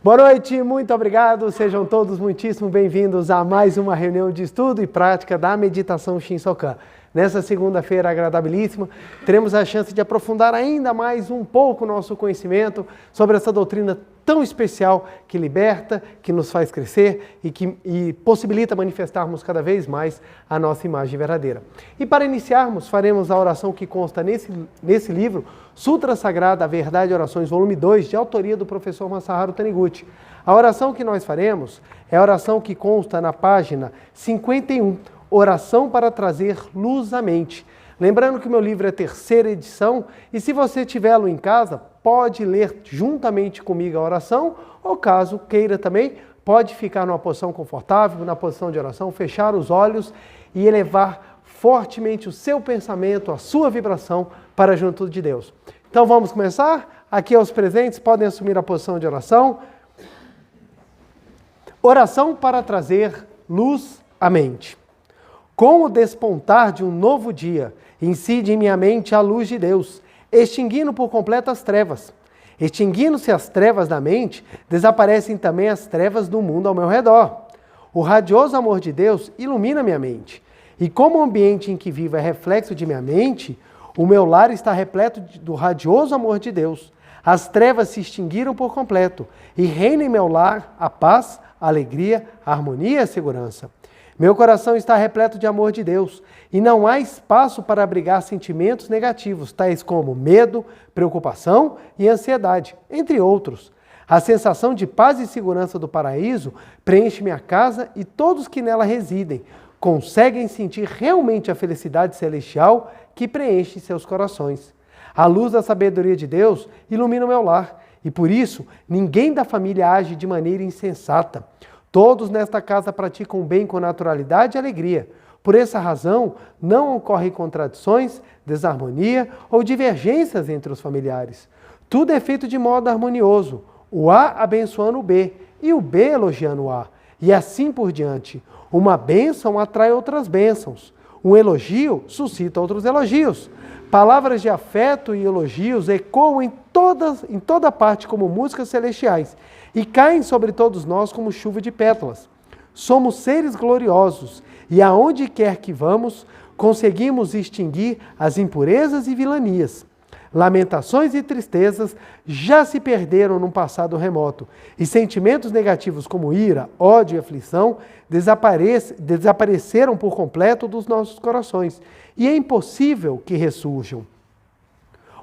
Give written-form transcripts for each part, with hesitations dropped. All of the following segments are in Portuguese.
Boa noite, muito obrigado. Sejam todos muitíssimo bem-vindos a mais uma reunião de estudo e prática da meditação Shinsokan. Nessa segunda-feira agradabilíssima, teremos a chance de aprofundar ainda mais um pouco o nosso conhecimento sobre essa doutrina tão especial que liberta, que nos faz crescer e possibilita manifestarmos cada vez mais a nossa imagem verdadeira. E para iniciarmos, faremos a oração que consta nesse livro, Sutra Sagrada, a Verdade e Orações, volume 2, de autoria do professor Masaharu Taniguchi. A oração que nós faremos é a oração que consta na página 51, Oração para trazer luz à mente. Lembrando que o meu livro é a terceira edição e se você tiver-lo em casa, pode ler juntamente comigo a oração ou caso queira também, pode ficar numa posição confortável, na posição de oração, fechar os olhos e elevar fortemente o seu pensamento, a sua vibração para junto de Deus. Então vamos começar? Aqui aos presentes podem assumir a posição de oração. Oração para trazer luz à mente. Com o despontar de um novo dia, incide em minha mente a luz de Deus, extinguindo por completo as trevas. Extinguindo-se as trevas da mente, desaparecem também as trevas do mundo ao meu redor. O radioso amor de Deus ilumina minha mente. E como o ambiente em que vivo é reflexo de minha mente, o meu lar está repleto do radioso amor de Deus. As trevas se extinguiram por completo e reina em meu lar a paz, a alegria, a harmonia e a segurança. Meu coração está repleto de amor de Deus e não há espaço para abrigar sentimentos negativos, tais como medo, preocupação e ansiedade, entre outros. A sensação de paz e segurança do paraíso preenche minha casa e todos que nela residem conseguem sentir realmente a felicidade celestial que preenche seus corações. A luz da sabedoria de Deus ilumina o meu lar e por isso ninguém da família age de maneira insensata. Todos nesta casa praticam o bem com naturalidade e alegria. Por essa razão, não ocorrem contradições, desarmonia ou divergências entre os familiares. Tudo é feito de modo harmonioso, o A abençoando o B e o B elogiando o A, e assim por diante. Uma bênção atrai outras bênçãos. Um elogio suscita outros elogios. Palavras de afeto e elogios ecoam em toda parte como músicas celestiais e caem sobre todos nós como chuva de pétalas. Somos seres gloriosos e aonde quer que vamos, conseguimos extinguir as impurezas e vilanias. Lamentações e tristezas já se perderam num passado remoto e sentimentos negativos como ira, ódio e aflição desapareceram por completo dos nossos corações e é impossível que ressurjam.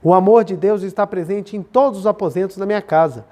O amor de Deus está presente em todos os aposentos da minha casa.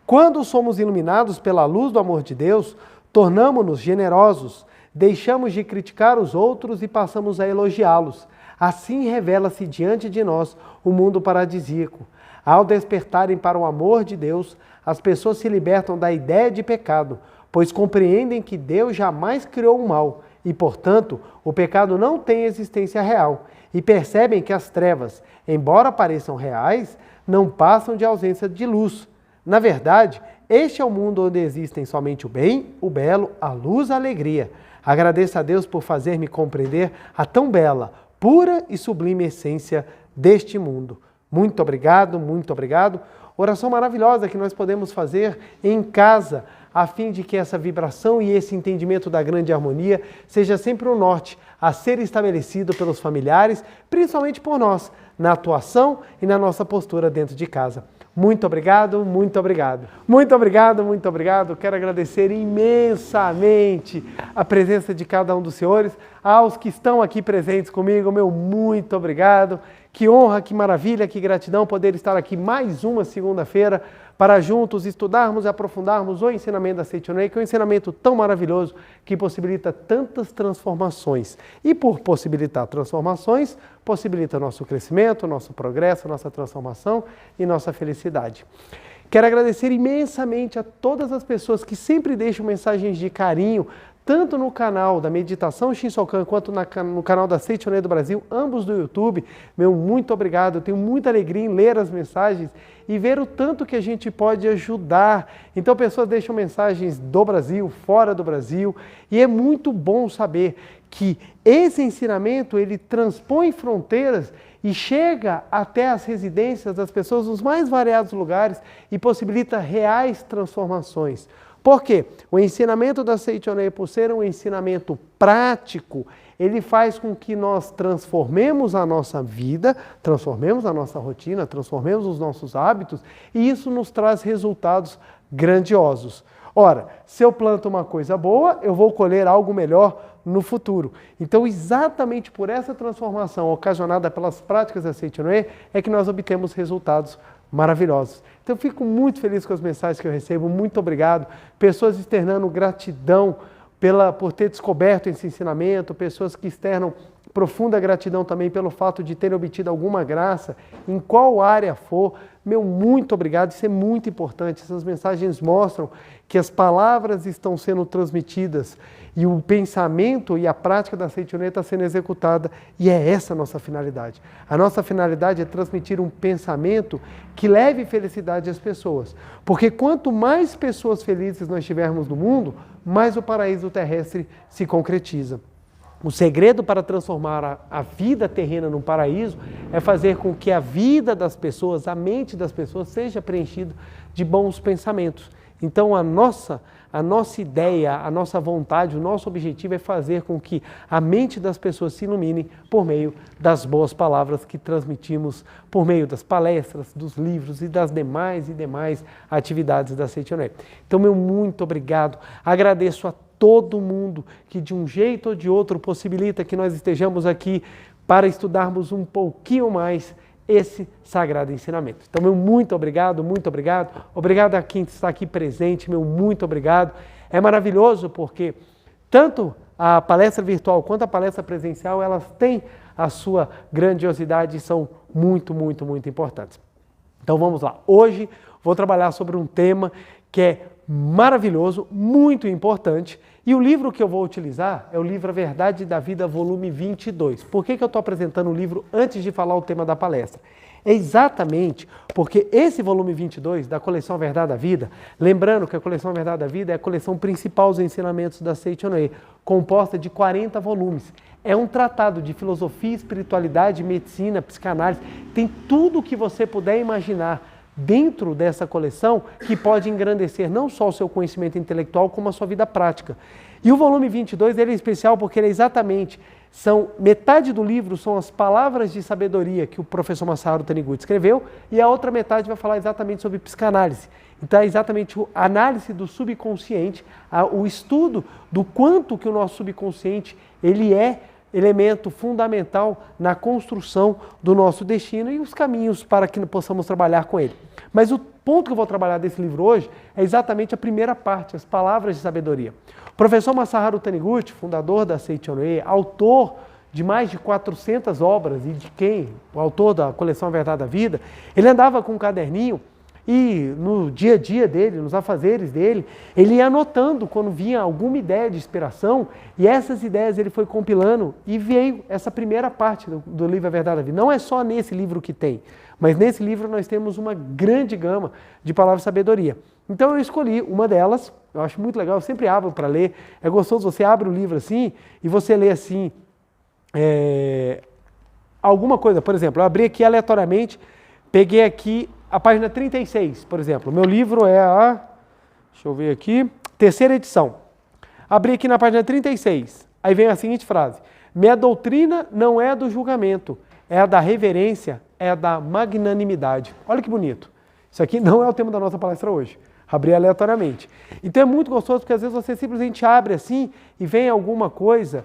Quando somos iluminados pela luz do amor de Deus, tornamo-nos generosos, deixamos de criticar os outros e passamos a elogiá-los. Assim revela-se diante de nós o mundo paradisíaco. Ao despertarem para o amor de Deus, as pessoas se libertam da ideia de pecado, pois compreendem que Deus jamais criou o mal e, portanto, o pecado não tem existência real e percebem que as trevas, embora pareçam reais, não passam de ausência de luz. Na verdade, este é o mundo onde existem somente o bem, o belo, a luz, a alegria. Agradeço a Deus por fazer-me compreender a tão bela, pura e sublime essência deste mundo. Muito obrigado, muito obrigado. Oração maravilhosa que nós podemos fazer em casa, a fim de que essa vibração e esse entendimento da grande harmonia seja sempre o norte a ser estabelecido pelos familiares, principalmente por nós, na atuação e na nossa postura dentro de casa. Muito obrigado, muito obrigado. Muito obrigado, muito obrigado. Quero agradecer imensamente a presença de cada um dos senhores, aos que estão aqui presentes comigo, meu muito obrigado. Que honra, que maravilha, que gratidão poder estar aqui mais uma segunda-feira para juntos estudarmos e aprofundarmos o ensinamento da Seichonei, que é um ensinamento tão maravilhoso que possibilita tantas transformações. E por possibilitar transformações, possibilita nosso crescimento, nosso progresso, nossa transformação e nossa felicidade. Quero agradecer imensamente a todas as pessoas que sempre deixam mensagens de carinho, tanto no canal da Meditação Shinsokan, quanto no canal da Seichoné do Brasil, ambos do YouTube. Meu muito obrigado, eu tenho muita alegria em ler as mensagens e ver o tanto que a gente pode ajudar. Então pessoas deixam mensagens do Brasil, fora do Brasil, e é muito bom saber que esse ensinamento, ele transpõe fronteiras e chega até as residências das pessoas nos mais variados lugares e possibilita reais transformações. Por quê? O ensinamento da Seichoné, por ser um ensinamento prático, ele faz com que nós transformemos a nossa vida, transformemos a nossa rotina, transformemos os nossos hábitos, e isso nos traz resultados grandiosos. Ora, se eu planto uma coisa boa, eu vou colher algo melhor no futuro. Então, exatamente por essa transformação ocasionada pelas práticas da Seichoné, é que nós obtemos resultados maravilhosos. Então, eu fico muito feliz com as mensagens que eu recebo, muito obrigado. Pessoas externando gratidão por ter descoberto esse ensinamento, pessoas que externam profunda gratidão também pelo fato de terem obtido alguma graça, em qual área for. Meu muito obrigado, isso é muito importante. Essas mensagens mostram que as palavras estão sendo transmitidas e o pensamento e a prática da Seichoné está sendo executada, e é essa a nossa finalidade. A nossa finalidade é transmitir um pensamento que leve felicidade às pessoas, porque quanto mais pessoas felizes nós tivermos no mundo, mais o paraíso terrestre se concretiza. O segredo para transformar a vida terrena num paraíso é fazer com que a vida das pessoas, a mente das pessoas, seja preenchida de bons pensamentos. Então a nossa ideia, a nossa vontade, o nosso objetivo é fazer com que a mente das pessoas se ilumine por meio das boas palavras que transmitimos por meio das palestras, dos livros e das demais atividades da Seichoné. Então, meu muito obrigado. Agradeço a todo mundo que de um jeito ou de outro possibilita que nós estejamos aqui para estudarmos um pouquinho mais esse sagrado ensinamento. Então, meu muito obrigado, obrigado a quem está aqui presente, meu muito obrigado. É maravilhoso porque tanto a palestra virtual quanto a palestra presencial, elas têm a sua grandiosidade e são muito importantes. Então vamos lá, hoje vou trabalhar sobre um tema que é maravilhoso, muito importante, e o livro que eu vou utilizar é o livro A Verdade da Vida, volume 22. Por que eu estou apresentando o livro antes de falar o tema da palestra? É exatamente porque esse volume 22 da coleção A Verdade da Vida, lembrando que a coleção A Verdade da Vida é a coleção principal dos ensinamentos da Seichoné, composta de 40 volumes. É um tratado de filosofia, espiritualidade, medicina, psicanálise, tem tudo o que você puder imaginar dentro dessa coleção que pode engrandecer não só o seu conhecimento intelectual, como a sua vida prática. E o volume 22 ele é especial porque ele é exatamente, metade do livro são as palavras de sabedoria que o professor Masaharu Taniguchi escreveu, e a outra metade vai falar exatamente sobre psicanálise. Então é exatamente a análise do subconsciente, o estudo do quanto que o nosso subconsciente ele é elemento fundamental na construção do nosso destino e os caminhos para que possamos trabalhar com ele. Mas o ponto que eu vou trabalhar desse livro hoje é exatamente a primeira parte, as palavras de sabedoria. O professor Masaharu Taniguchi, fundador da Seichoné, autor de mais de 400 obras o autor da coleção A Verdade da Vida, ele andava com um caderninho e no dia a dia dele, nos afazeres dele, ele ia anotando quando vinha alguma ideia de inspiração, e essas ideias ele foi compilando e veio essa primeira parte do livro A Verdade da Vida. Não é só nesse livro que tem, mas nesse livro nós temos uma grande gama de palavras de sabedoria. Então eu escolhi uma delas, eu acho muito legal, eu sempre abro para ler, é gostoso, você abre o livro assim e você lê assim, alguma coisa, por exemplo, eu abri aqui aleatoriamente, peguei aqui a página 36, por exemplo. Meu livro é deixa eu ver aqui, 3ª edição. Abri aqui na página 36. Aí vem a seguinte frase: minha doutrina não é a do julgamento, é a da reverência, é a da magnanimidade. Olha que bonito. Isso aqui não é o tema da nossa palestra hoje. Abri aleatoriamente. Então é muito gostoso porque às vezes você simplesmente abre assim e vem alguma coisa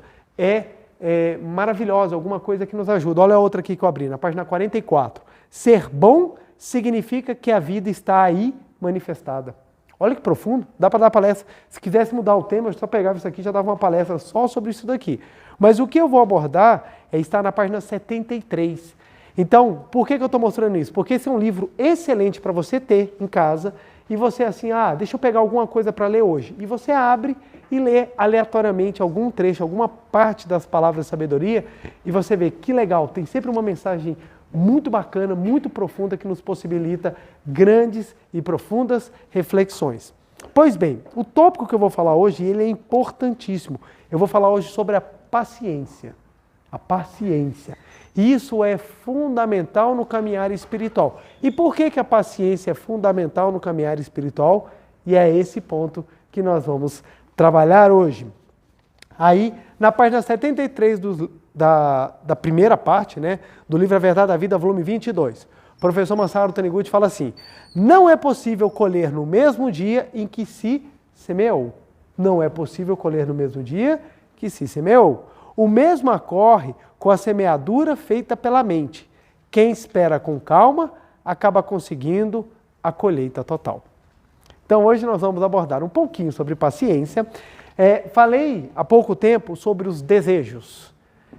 maravilhosa, alguma coisa que nos ajuda. Olha a outra aqui que eu abri, na página 44. Ser bom significa que a vida está aí manifestada. Olha que profundo, dá para dar palestra. Se quisesse mudar o tema, eu só pegava isso aqui e já dava uma palestra só sobre isso daqui. Mas o que eu vou abordar está na página 73. Então, por que eu estou mostrando isso? Porque esse é um livro excelente para você ter em casa e você assim, deixa eu pegar alguma coisa para ler hoje. E você abre e lê aleatoriamente algum trecho, alguma parte das palavras de sabedoria, e você vê que legal, tem sempre uma mensagem muito bacana, muito profunda, que nos possibilita grandes e profundas reflexões. Pois bem, o tópico que eu vou falar hoje, ele é importantíssimo. Eu vou falar hoje sobre a paciência. A paciência. Isso é fundamental no caminhar espiritual. E por que a paciência é fundamental no caminhar espiritual? E é esse ponto que nós vamos trabalhar hoje. Aí, na página 73 da primeira parte, né, do livro A Verdade da Vida, volume 22, o professor Masaru Taniguchi fala assim: não é possível colher no mesmo dia em que se semeou. Não é possível colher no mesmo dia que se semeou. O mesmo ocorre com a semeadura feita pela mente. Quem espera com calma acaba conseguindo a colheita total. Então hoje nós vamos abordar um pouquinho sobre paciência. Falei há pouco tempo sobre os desejos.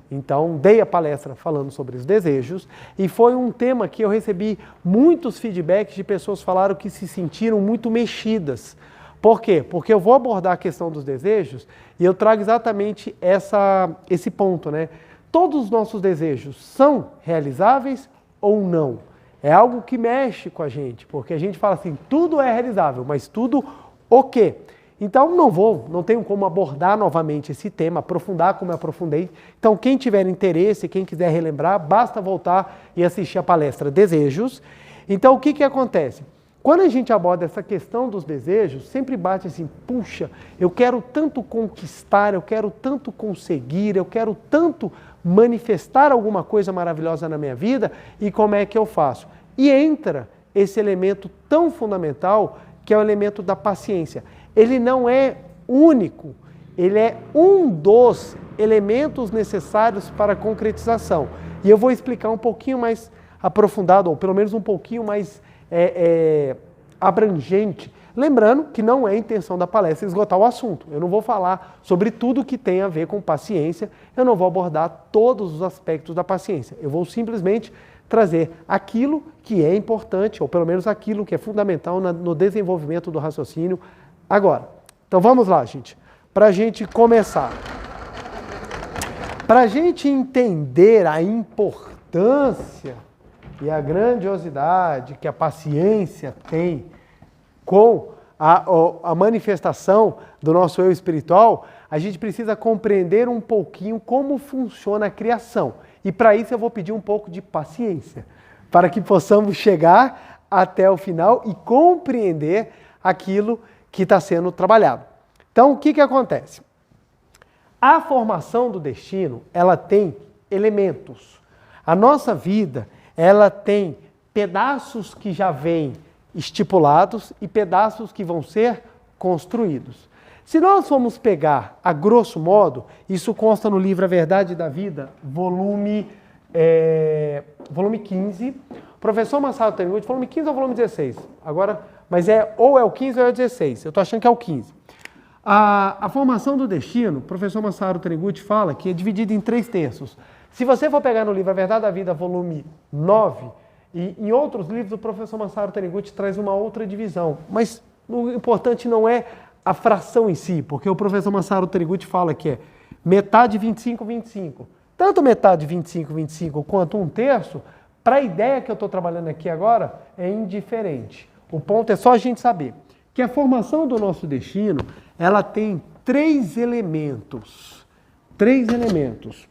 Então dei a palestra falando sobre os desejos e foi um tema que eu recebi muitos feedbacks de pessoas que falaram que se sentiram muito mexidas. Por quê? Porque eu vou abordar a questão dos desejos e eu trago exatamente esse ponto, né? Todos os nossos desejos são realizáveis ou não? É algo que mexe com a gente, porque a gente fala assim, tudo é realizável, mas tudo o quê? Então não tenho como abordar novamente esse tema, aprofundar como eu aprofundei. Então quem tiver interesse, quem quiser relembrar, basta voltar e assistir a palestra Desejos. Então o que acontece? Quando a gente aborda essa questão dos desejos, sempre bate assim, puxa, eu quero tanto conquistar, eu quero tanto conseguir, eu quero tanto manifestar alguma coisa maravilhosa na minha vida, e como é que eu faço? E entra esse elemento tão fundamental, que é o elemento da paciência. Ele não é único, ele é um dos elementos necessários para a concretização. E eu vou explicar um pouquinho mais aprofundado, ou pelo menos um pouquinho mais abrangente, lembrando que não é a intenção da palestra esgotar o assunto. Eu não vou falar sobre tudo que tem a ver com paciência, eu não vou abordar todos os aspectos da paciência. Eu vou simplesmente trazer aquilo que é importante, ou pelo menos aquilo que é fundamental no desenvolvimento do raciocínio agora. Então vamos lá, gente, para a gente começar. Para a gente entender a importância e a grandiosidade que a paciência tem com a manifestação do nosso eu espiritual, a gente precisa compreender um pouquinho como funciona a criação. E para isso eu vou pedir um pouco de paciência, para que possamos chegar até o final e compreender aquilo que está sendo trabalhado. Então, o que acontece? A formação do destino, ela tem elementos. A nossa vida, ela tem pedaços que já vêm estipulados e pedaços que vão ser construídos. Se nós formos pegar, a grosso modo, isso consta no livro A Verdade da Vida, volume 15, professor Masaru Taniguchi, volume 15 ou volume 16? Agora, mas ou é o 15 ou é o 16, eu estou achando que é o 15. A formação do destino, professor Masaru Taniguchi fala que é dividida em 3 terços. Se você for pegar no livro A Verdade da Vida, volume 9, e em outros livros o professor Masaru Taniguchi traz uma outra divisão, mas o importante não é a fração em si, porque o professor Masaru Taniguchi fala que é metade 25, 25. Tanto metade 25, 25 quanto um terço, para a ideia que eu estou trabalhando aqui agora, é indiferente. O ponto é só a gente saber que a formação do nosso destino, ela tem 3 elementos. 3 elementos.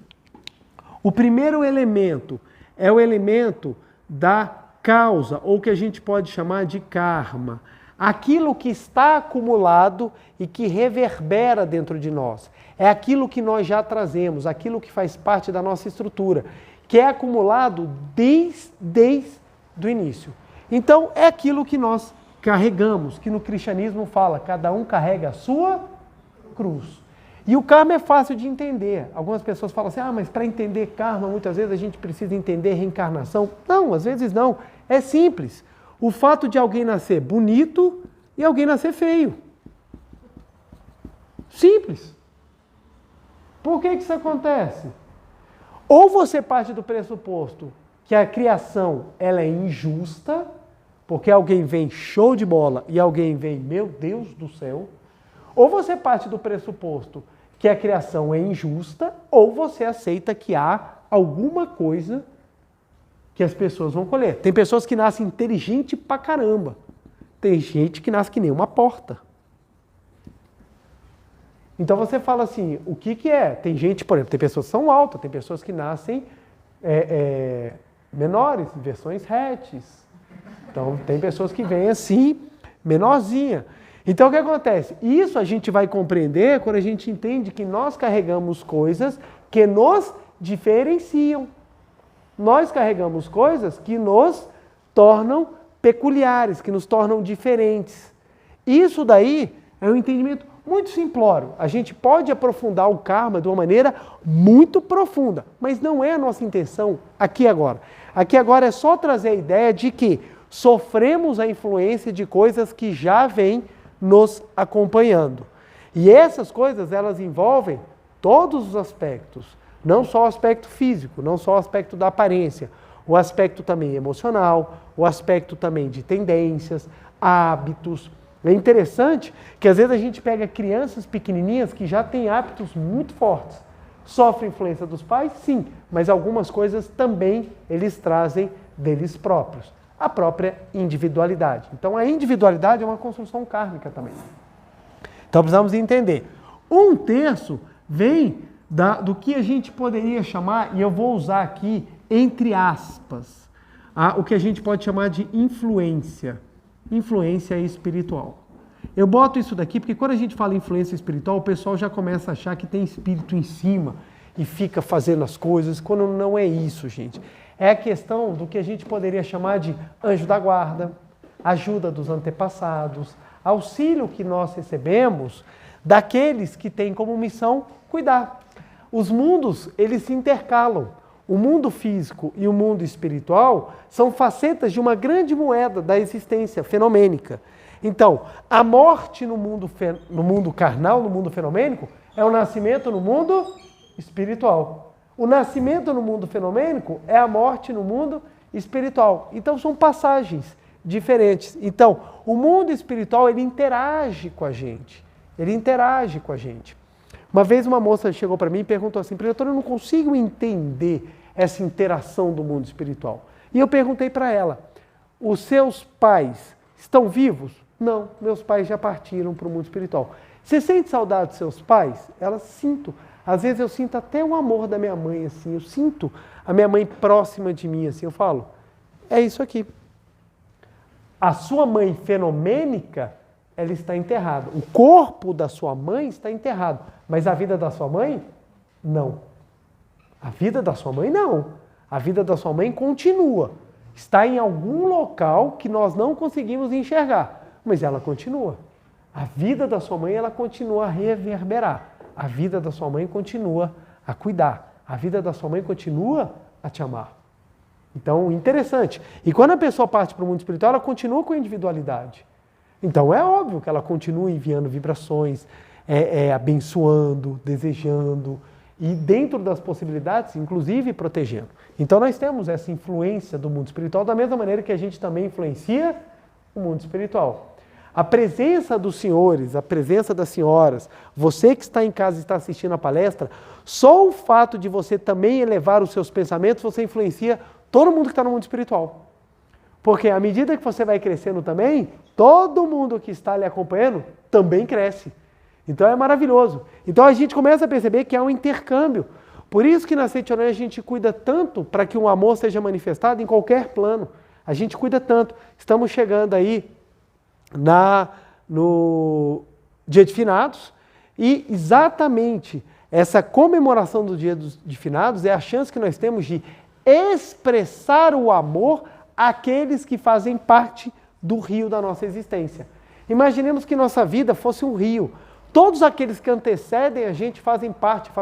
O primeiro elemento é o elemento da causa, ou que a gente pode chamar de karma. Aquilo que está acumulado e que reverbera dentro de nós. É aquilo que nós já trazemos, aquilo que faz parte da nossa estrutura, que é acumulado desde o início. Então, é aquilo que nós carregamos, que no cristianismo fala, cada um carrega a sua cruz. E o karma é fácil de entender. Algumas pessoas falam assim, mas para entender karma, muitas vezes a gente precisa entender reencarnação. Não, às vezes não. É simples. O fato de alguém nascer bonito e alguém nascer feio. Simples. Por que isso acontece? Ou você parte do pressuposto que a criação ela é injusta, porque alguém vem show de bola e alguém vem, meu Deus do céu, ou você parte do pressuposto que a criação é injusta, ou você aceita que há alguma coisa que as pessoas vão colher. Tem pessoas que nascem inteligente pra caramba. Tem gente que nasce que nem uma porta. Então você fala assim, o que é? Tem gente, por exemplo, tem pessoas que são altas, tem pessoas que nascem menores, versões hatches. Então tem pessoas que vêm assim, menorzinha. Então o que acontece? Isso a gente vai compreender quando a gente entende que nós carregamos coisas que nos diferenciam. Nós carregamos coisas que nos tornam peculiares, que nos tornam diferentes. Isso daí é um entendimento muito simplório. A gente pode aprofundar o karma de uma maneira muito profunda, mas não é a nossa intenção aqui agora. Aqui agora é só trazer a ideia de que sofremos a influência de coisas que já vêm nos acompanhando. E essas coisas, elas envolvem todos os aspectos, não só o aspecto físico, não só o aspecto da aparência, o aspecto também emocional, o aspecto também de tendências, hábitos. É interessante que às vezes a gente pega crianças pequenininhas que já têm hábitos muito fortes. Sofrem influência dos pais? Sim, mas algumas coisas também eles trazem deles próprios. A própria individualidade. Então a individualidade é uma construção kármica também. Então precisamos entender. 1/3 vem do que a gente poderia chamar, e eu vou usar aqui entre aspas, o que a gente pode chamar de influência. Influência espiritual. Eu boto isso daqui porque quando a gente fala influência espiritual, o pessoal já começa a achar que tem espírito em cima e fica fazendo as coisas, quando não é isso, gente. É a questão do que a gente poderia chamar de anjo da guarda, ajuda dos antepassados, auxílio que nós recebemos daqueles que têm como missão cuidar. Os mundos, eles se intercalam. O mundo físico e o mundo espiritual são facetas de uma grande moeda da existência fenomênica. Então, a morte no mundo carnal, no mundo fenomênico, é o nascimento no mundo espiritual. O nascimento no mundo fenomênico é a morte no mundo espiritual. Então, são passagens diferentes. Então, o mundo espiritual, ele interage com a gente. Ele interage com a gente. Uma vez uma moça chegou para mim e perguntou assim, diretor, eu não consigo entender essa interação do mundo espiritual. E eu perguntei para ela, os seus pais estão vivos? Não, meus pais já partiram para o mundo espiritual. Você sente saudade dos seus pais? Ela, sinto. Às vezes eu sinto até o amor da minha mãe, assim, eu sinto a minha mãe próxima de mim, assim, eu falo, é isso aqui. A sua mãe fenomênica, ela está enterrada. O corpo da sua mãe está enterrado, mas a vida da sua mãe, não. A vida da sua mãe, não. A vida da sua mãe continua. Está em algum local que nós não conseguimos enxergar, mas ela continua. A vida da sua mãe, ela continua a reverberar. A vida da sua mãe continua a cuidar. A vida da sua mãe continua a te amar. Então, interessante. E quando a pessoa parte para o mundo espiritual, ela continua com a individualidade. Então, é óbvio que ela continua enviando vibrações, abençoando, desejando, e dentro das possibilidades, inclusive protegendo. Então, nós temos essa influência do mundo espiritual da mesma maneira que a gente também influencia o mundo espiritual. A presença dos senhores, a presença das senhoras, você que está em casa e está assistindo a palestra, só o fato de você também elevar os seus pensamentos, você influencia todo mundo que está no mundo espiritual. Porque à medida que você vai crescendo também, todo mundo que está lhe acompanhando também cresce. Então é maravilhoso. Então a gente começa a perceber que há um intercâmbio. Por isso que na Seitiorã a gente cuida tanto para que o amor seja manifestado em qualquer plano. A gente cuida tanto. Estamos chegando aí no Dia de Finados e exatamente essa comemoração do Dia de Finados é a chance que nós temos de expressar o amor àqueles que fazem parte do rio da nossa existência. Imaginemos que nossa vida fosse um rio. Todos aqueles que antecedem a gente fazem parte,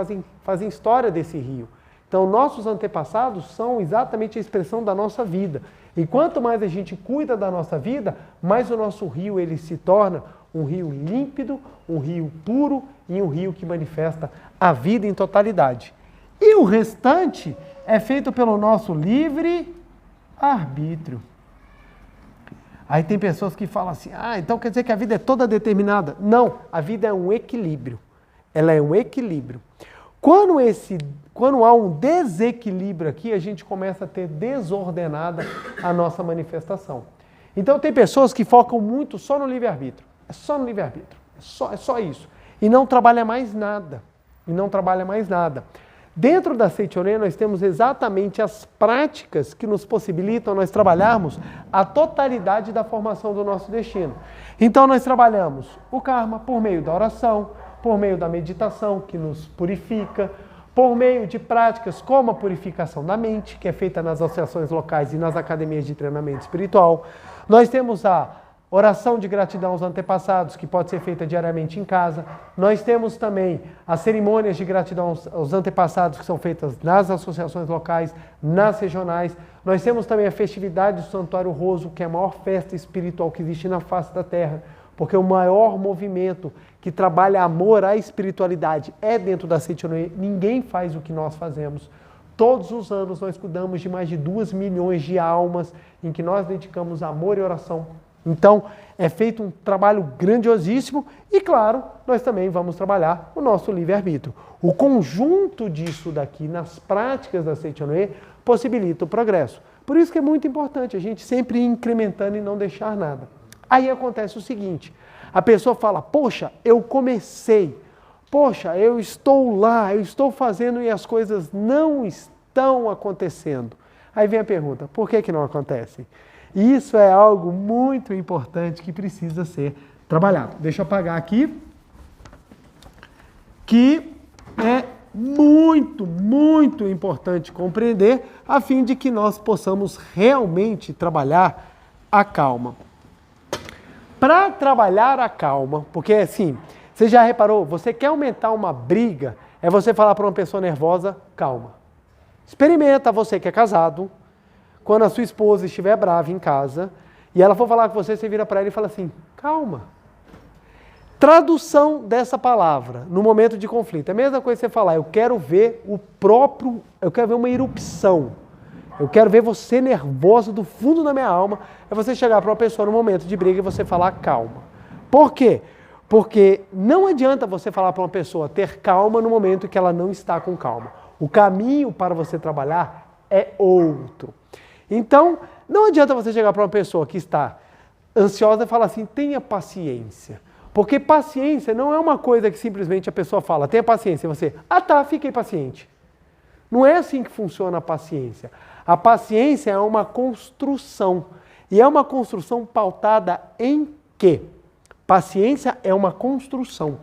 fazem história desse rio. Então, nossos antepassados são exatamente a expressão da nossa vida. E quanto mais a gente cuida da nossa vida, mais o nosso rio ele se torna um rio límpido, um rio puro e um rio que manifesta a vida em totalidade. E o restante é feito pelo nosso livre arbítrio. Aí tem pessoas que falam assim, então quer dizer que a vida é toda determinada. Não, a vida é um equilíbrio. Ela é um equilíbrio. Quando há um desequilíbrio aqui, a gente começa a ter desordenada a nossa manifestação. Então tem pessoas que focam muito só no livre-arbítrio. É só no livre-arbítrio. É só isso. E não trabalha mais nada. Dentro da Seichoné, nós temos exatamente as práticas que nos possibilitam nós trabalharmos a totalidade da formação do nosso destino. Então, nós trabalhamos o karma por meio da oração, por meio da meditação, que nos purifica, por meio de práticas como a purificação da mente, que é feita nas associações locais e nas academias de treinamento espiritual. Nós temos a oração de gratidão aos antepassados, que pode ser feita diariamente em casa. Nós temos também as cerimônias de gratidão aos antepassados, que são feitas nas associações locais, nas regionais. Nós temos também a festividade do Santuário Roso, que é a maior festa espiritual que existe na face da Terra, porque o maior movimento que trabalha amor à espiritualidade é dentro da Seichoné. Ninguém faz o que nós fazemos. Todos os anos nós cuidamos de mais de 2 milhões de almas em que nós dedicamos amor e oração. Então, é feito um trabalho grandiosíssimo e, claro, nós também vamos trabalhar o nosso livre-arbítrio. O conjunto disso daqui, nas práticas da Seichoné, possibilita o progresso. Por isso que é muito importante a gente sempre ir incrementando e não deixar nada. Aí acontece o seguinte, a pessoa fala, poxa, eu comecei, poxa, eu estou lá, eu estou fazendo e as coisas não estão acontecendo. Aí vem a pergunta, por que não acontecem? Isso é algo muito importante que precisa ser trabalhado. Deixa eu apagar aqui. Que é muito, muito importante compreender a fim de que nós possamos realmente trabalhar a calma. Para trabalhar a calma, porque assim, você já reparou, você quer aumentar uma briga, é você falar para uma pessoa nervosa, calma. Experimenta, você que é casado, quando a sua esposa estiver brava em casa, e ela for falar com você, você vira para ela e fala assim, calma. Tradução dessa palavra, no momento de conflito, é a mesma coisa que você falar, eu quero ver uma erupção, eu quero ver você nervoso do fundo da minha alma, é você chegar para uma pessoa no momento de briga e você falar calma. Por quê? Porque não adianta você falar para uma pessoa ter calma no momento em que ela não está com calma. O caminho para você trabalhar é outro. Então, não adianta você chegar para uma pessoa que está ansiosa e falar assim, tenha paciência. Porque paciência não é uma coisa que simplesmente a pessoa fala, tenha paciência, e você, fiquei paciente. Não é assim que funciona a paciência. A paciência é uma construção. E é uma construção pautada em quê? Paciência é uma construção.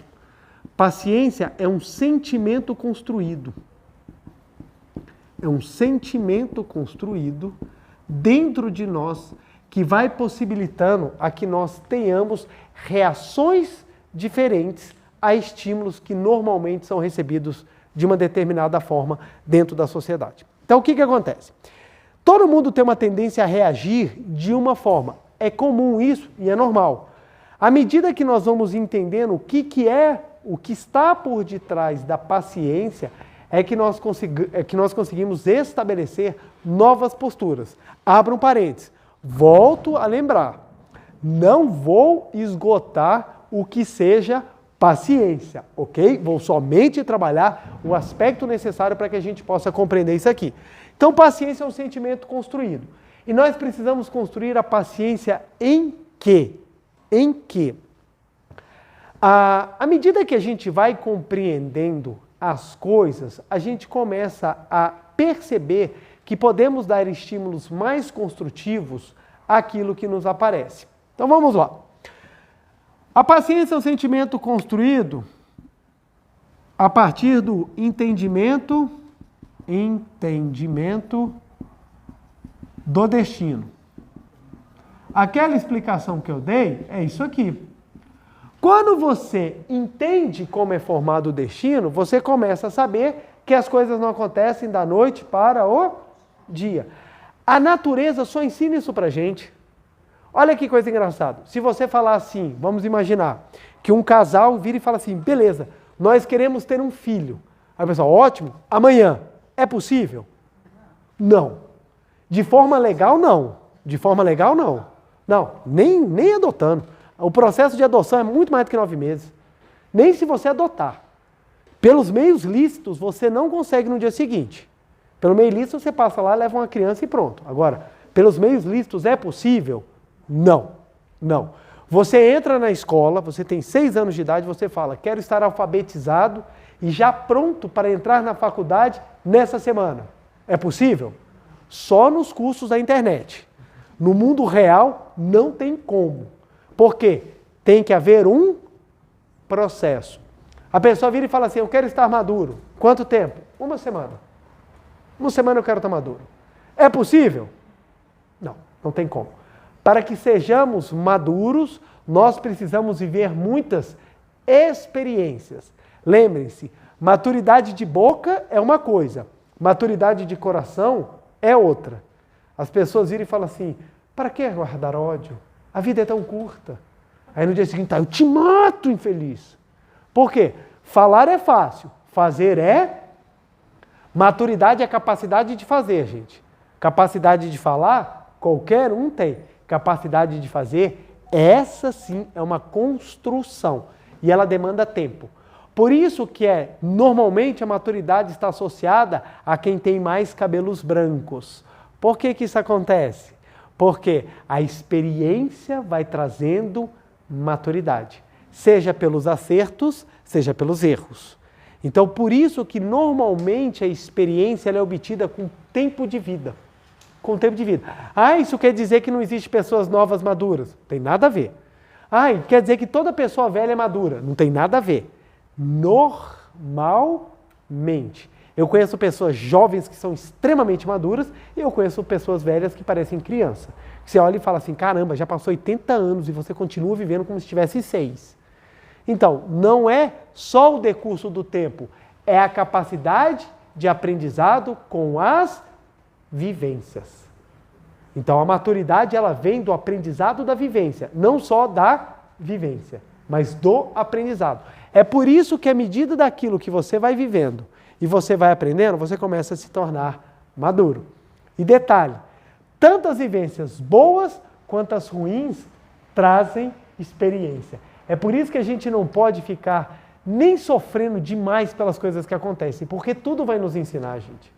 Paciência é um sentimento construído. É um sentimento construído dentro de nós que vai possibilitando a que nós tenhamos reações diferentes a estímulos que normalmente são recebidos de uma determinada forma dentro da sociedade. Então, o que acontece? Todo mundo tem uma tendência a reagir de uma forma. É comum isso e é normal. À medida que nós vamos entendendo o que está por detrás da paciência, é que nós conseguimos estabelecer novas posturas. Abra um parênteses. Volto a lembrar. Não vou esgotar o que seja paciência, ok? Vou somente trabalhar o aspecto necessário para que a gente possa compreender isso aqui. Então, paciência é um sentimento construído. E nós precisamos construir a paciência em quê? Em quê? À medida que a gente vai compreendendo as coisas, a gente começa a perceber que podemos dar estímulos mais construtivos àquilo que nos aparece. Então vamos lá. A paciência é um sentimento construído a partir do entendimento do destino. Aquela explicação que eu dei é isso aqui. Quando você entende como é formado o destino, você começa a saber que as coisas não acontecem da noite para o dia. A natureza só ensina isso pra gente. Olha que coisa engraçada. Se você falar assim, vamos imaginar que um casal vira e fala assim, beleza, nós queremos ter um filho. Aí o pessoal, ótimo, amanhã. É possível? Não. De forma legal, não. De forma legal, não. Não, nem adotando. O processo de adoção é muito mais do que 9 meses. Nem se você adotar. Pelos meios lícitos, você não consegue no dia seguinte. Pelo meio lícito, você passa lá, leva uma criança e pronto. Agora, pelos meios lícitos, é possível? Não. Não. Você entra na escola, você tem 6 anos de idade, você fala, quero estar alfabetizado e já pronto para entrar na faculdade nessa semana. É possível? Só nos cursos da internet. No mundo real, não tem como. Por quê? Tem que haver um processo. A pessoa vira e fala assim, eu quero estar maduro. Quanto tempo? 1 semana. 1 semana eu quero estar maduro. É possível? Não, não tem como. Para que sejamos maduros, nós precisamos viver muitas experiências. Lembrem-se, maturidade de boca é uma coisa, maturidade de coração é outra. As pessoas viram e falam assim, para que guardar ódio? A vida é tão curta. Aí no dia seguinte, eu te mato, infeliz. Por quê? Falar é fácil, fazer é... Maturidade é capacidade de fazer, gente. Capacidade de falar, qualquer um tem. Capacidade de fazer, essa sim é uma construção. E ela demanda tempo. Por isso que normalmente a maturidade está associada a quem tem mais cabelos brancos. Por que isso acontece? Porque a experiência vai trazendo maturidade. Seja pelos acertos, seja pelos erros. Então, por isso que normalmente a experiência ela é obtida com tempo de vida. Com tempo de vida. Isso quer dizer que não existe pessoas novas maduras? Não tem nada a ver. Quer dizer que toda pessoa velha é madura? Não tem nada a ver. Normalmente. Eu conheço pessoas jovens que são extremamente maduras e eu conheço pessoas velhas que parecem criança. Você olha e fala assim, caramba, já passou 80 anos e você continua vivendo como se tivesse 6. Então, não é só o decurso do tempo, é a capacidade de aprendizado com as vivências. Então, a maturidade ela vem do aprendizado da vivência, não só da vivência, mas do aprendizado. É por isso que à medida daquilo que você vai vivendo e você vai aprendendo, você começa a se tornar maduro. E detalhe, tanto as vivências boas quanto as ruins trazem experiência. É por isso que a gente não pode ficar nem sofrendo demais pelas coisas que acontecem, porque tudo vai nos ensinar, gente.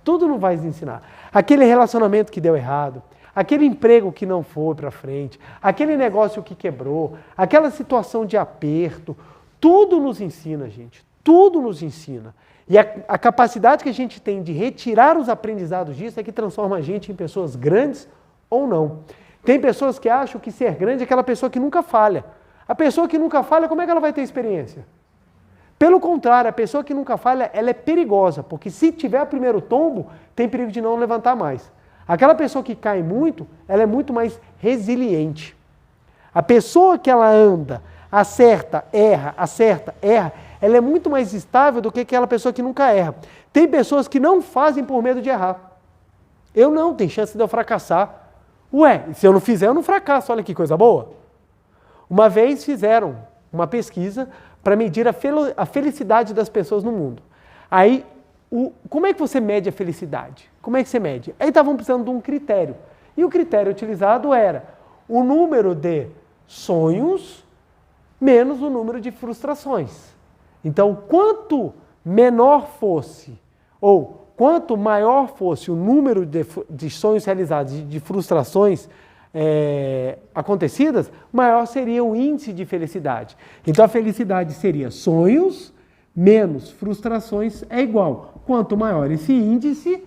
Tudo não vai nos ensinar. Aquele relacionamento que deu errado, aquele emprego que não foi para frente, aquele negócio que quebrou, aquela situação de aperto, tudo nos ensina, gente. Tudo nos ensina. E a capacidade que a gente tem de retirar os aprendizados disso é que transforma a gente em pessoas grandes ou não. Tem pessoas que acham que ser grande é aquela pessoa que nunca falha. A pessoa que nunca falha, como é que ela vai ter experiência? Pelo contrário, a pessoa que nunca falha, ela é perigosa, porque se tiver o primeiro tombo, tem perigo de não levantar mais. Aquela pessoa que cai muito, ela é muito mais resiliente. A pessoa que ela anda, acerta, erra, ela é muito mais estável do que aquela pessoa que nunca erra. Tem pessoas que não fazem por medo de errar. Eu não, tem chance de eu fracassar. Se eu não fizer, eu não fracasso, olha que coisa boa. Uma vez fizeram uma pesquisa para medir a felicidade das pessoas no mundo. Aí, como é que você mede a felicidade? Como é que você mede? Aí estavam precisando de um critério. E o critério utilizado era o número de sonhos menos o número de frustrações. Então, quanto menor fosse, ou quanto maior fosse o número de sonhos realizados e de frustrações acontecidas, maior seria o índice de felicidade. Então a felicidade seria sonhos menos frustrações é igual. Quanto maior esse índice,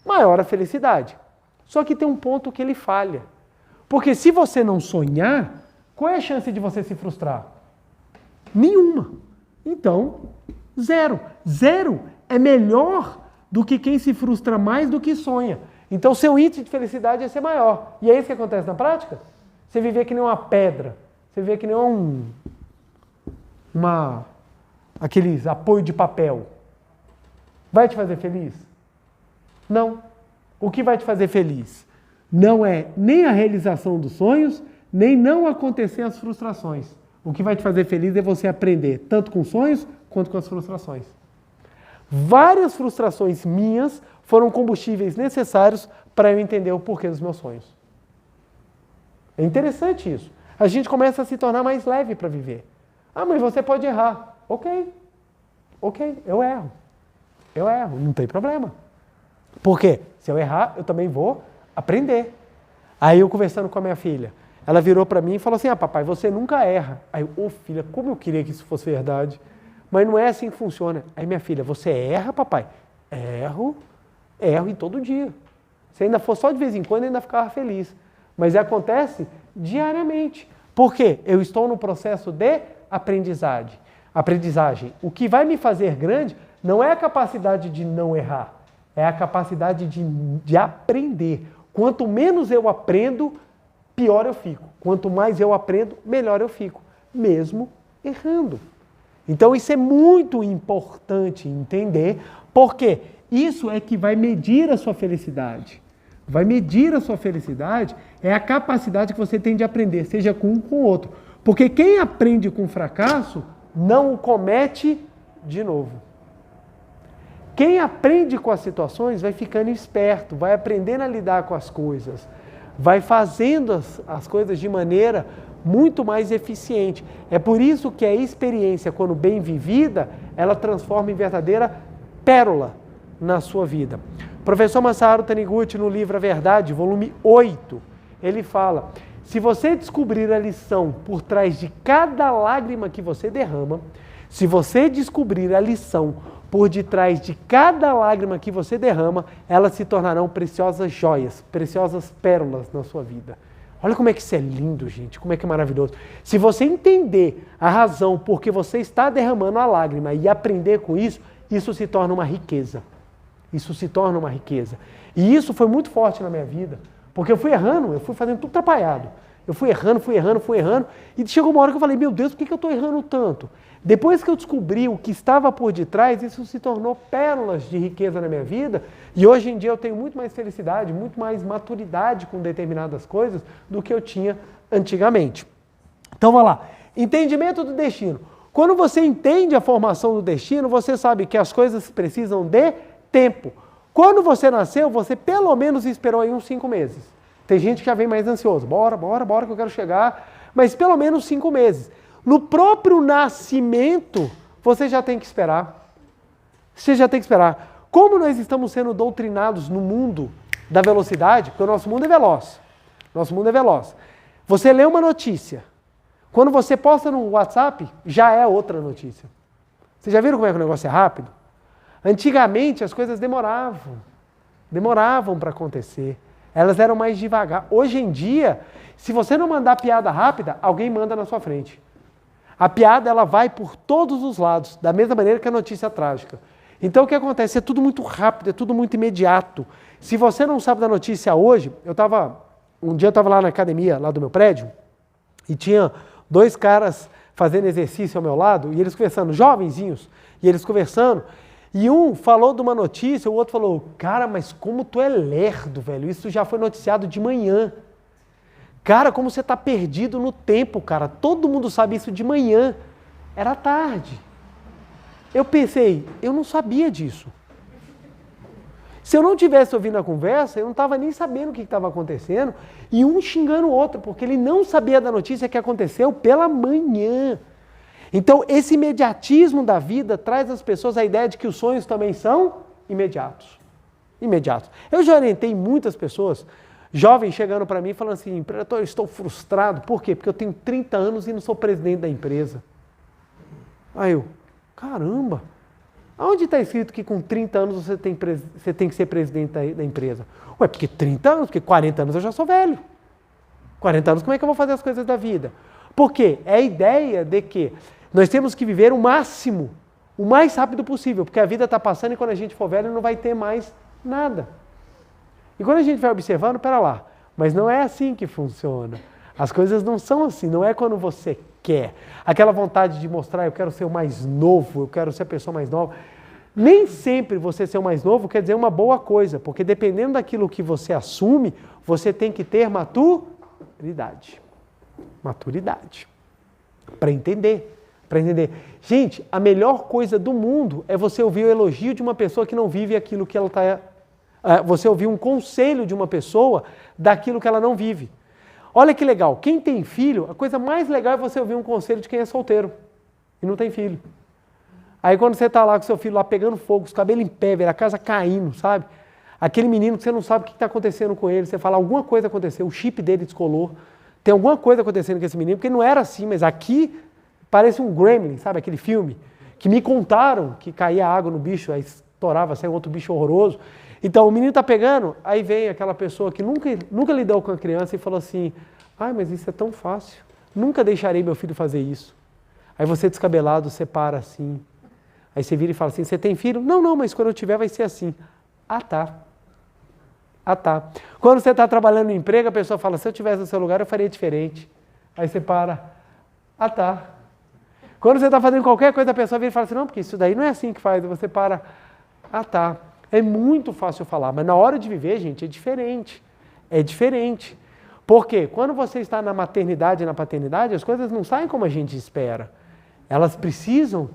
maior a felicidade. Só que tem um ponto que ele falha. Porque se você não sonhar, qual é a chance de você se frustrar? Nenhuma. Então, 0. 0 é melhor do que quem se frustra mais do que sonha. Então, seu índice de felicidade ia ser maior. E é isso que acontece na prática? Você viver que nem uma pedra. Você viver que nem aqueles apoio de papel. Vai te fazer feliz? Não. O que vai te fazer feliz? Não é nem a realização dos sonhos, nem não acontecer as frustrações. O que vai te fazer feliz é você aprender, tanto com sonhos, quanto com as frustrações. Várias frustrações minhas foram combustíveis necessários para eu entender o porquê dos meus sonhos. É interessante isso. A gente começa a se tornar mais leve para viver. Ah, mas você pode errar. Ok, eu erro. Eu erro, não tem problema. Por quê? Se eu errar, eu também vou aprender. Aí eu conversando com a minha filha, ela virou para mim e falou assim, papai, você nunca erra. Aí eu, filha, como eu queria que isso fosse verdade. Mas não é assim que funciona. Aí minha filha, você erra, papai? Erro e todo dia. Se ainda for só de vez em quando, ainda ficava feliz. Mas acontece diariamente. Por quê? Eu estou no processo de aprendizagem. O que vai me fazer grande não é a capacidade de não errar, é a capacidade de aprender. Quanto menos eu aprendo, pior eu fico. Quanto mais eu aprendo, melhor eu fico, mesmo errando. Então isso é muito importante entender, porque isso é que vai medir a sua felicidade. Vai medir a sua felicidade é a capacidade que você tem de aprender, seja com um ou com o outro. Porque quem aprende com fracasso, não o comete de novo. Quem aprende com as situações vai ficando esperto, vai aprendendo a lidar com as coisas, vai fazendo as coisas de maneira muito mais eficiente. É por isso que a experiência, quando bem vivida, ela transforma em verdadeira pérola na sua vida. O professor Masaharu Taniguchi, no livro A Verdade, volume 8, ele fala, se você descobrir a lição por trás de cada lágrima que você derrama, se você descobrir a lição por detrás de cada lágrima que você derrama, elas se tornarão preciosas joias, preciosas pérolas na sua vida. Olha como é que isso é lindo, gente, como é que é maravilhoso. Se você entender a razão por que você está derramando a lágrima e aprender com isso, isso se torna uma riqueza. Isso se torna uma riqueza. E isso foi muito forte na minha vida, porque eu fui errando, eu fui fazendo tudo atrapalhado. Eu fui errando, e chegou uma hora que eu falei, meu Deus, por que eu estou errando tanto? Depois que eu descobri o que estava por detrás, isso se tornou pérolas de riqueza na minha vida, e hoje em dia eu tenho muito mais felicidade, muito mais maturidade com determinadas coisas do que eu tinha antigamente. Então, vamos lá. Entendimento do destino. Quando você entende a formação do destino, você sabe que as coisas precisam de tempo. Quando você nasceu, você pelo menos esperou aí uns 5 meses. Tem gente que já vem mais ansioso. Bora que eu quero chegar. Mas pelo menos 5 meses. No próprio nascimento, você já tem que esperar. Você já tem que esperar. Como nós estamos sendo doutrinados no mundo da velocidade, porque o nosso mundo é veloz. Você lê uma notícia. Quando você posta no WhatsApp, já é outra notícia. Vocês já viram como é que o negócio é rápido? Antigamente as coisas demoravam para acontecer. Elas eram mais devagar. Hoje em dia, se você não mandar piada rápida, alguém manda na sua frente. A piada ela vai por todos os lados, da mesma maneira que a notícia trágica. Então o que acontece? É tudo muito rápido, é tudo muito imediato. Se você não sabe da notícia hoje, um dia eu estava lá na academia, lá do meu prédio, e tinha 2 caras fazendo exercício ao meu lado, e eles conversando, jovenzinhos, e eles conversando, e um falou de uma notícia, o outro falou, cara, mas como tu é lerdo, velho, isso já foi noticiado de manhã. Cara, como você está perdido no tempo, cara, todo mundo sabe isso de manhã. Era tarde. Eu pensei, eu não sabia disso. Se eu não tivesse ouvindo a conversa, eu não estava nem sabendo o que estava acontecendo, e um xingando o outro, porque ele não sabia da notícia que aconteceu pela manhã. Então, esse imediatismo da vida traz às pessoas a ideia de que os sonhos também são imediatos. Eu já orientei muitas pessoas, jovens chegando para mim falando assim, eu estou frustrado. Por quê? Porque eu tenho 30 anos e não sou presidente da empresa. Aí eu, caramba, aonde está escrito que com 30 anos você tem que ser presidente da empresa? Ué, porque 30 anos, porque 40 anos eu já sou velho. 40 anos, como é que eu vou fazer as coisas da vida? Por quê? É a ideia de que nós temos que viver o máximo, o mais rápido possível, porque a vida está passando e quando a gente for velho não vai ter mais nada. E quando a gente vai observando, pera lá, mas não é assim que funciona. As coisas não são assim, não é quando você quer. Aquela vontade de mostrar, eu quero ser o mais novo, eu quero ser a pessoa mais nova. Nem sempre você ser o mais novo quer dizer uma boa coisa, porque dependendo daquilo que você assume, você tem que ter maturidade. Para entender. Gente, a melhor coisa do mundo é você ouvir o elogio de uma pessoa que não vive aquilo que ela está... Você ouvir um conselho de uma pessoa daquilo que ela não vive. Olha que legal, quem tem filho, a coisa mais legal é você ouvir um conselho de quem é solteiro e não tem filho. Aí quando você está lá com seu filho lá pegando fogo, os cabelos em pé, a casa caindo, sabe? Aquele menino que você não sabe o que está acontecendo com ele, você fala, alguma coisa aconteceu, o chip dele descolou, tem alguma coisa acontecendo com esse menino, porque não era assim, mas aqui parece um Gremlin, sabe aquele filme? Que me contaram que caía água no bicho, aí estourava, saiu outro bicho horroroso. Então o menino está pegando, aí vem aquela pessoa que nunca lidou com a criança e falou assim, ai, mas isso é tão fácil, nunca deixarei meu filho fazer isso. Aí você descabelado, você para assim, aí você vira e fala assim, você tem filho? Não, mas quando eu tiver vai ser assim. Ah, tá. Quando você está trabalhando no emprego, a pessoa fala, se eu estivesse no seu lugar, eu faria diferente. Aí você para. Ah, tá. Quando você está fazendo qualquer coisa, a pessoa vira e fala assim, não, porque isso daí não é assim que faz. E você para. Ah, tá. É muito fácil falar, mas na hora de viver, gente, é diferente. É diferente. Por quê? Quando você está na maternidade e na paternidade, as coisas não saem como a gente espera. Elas precisam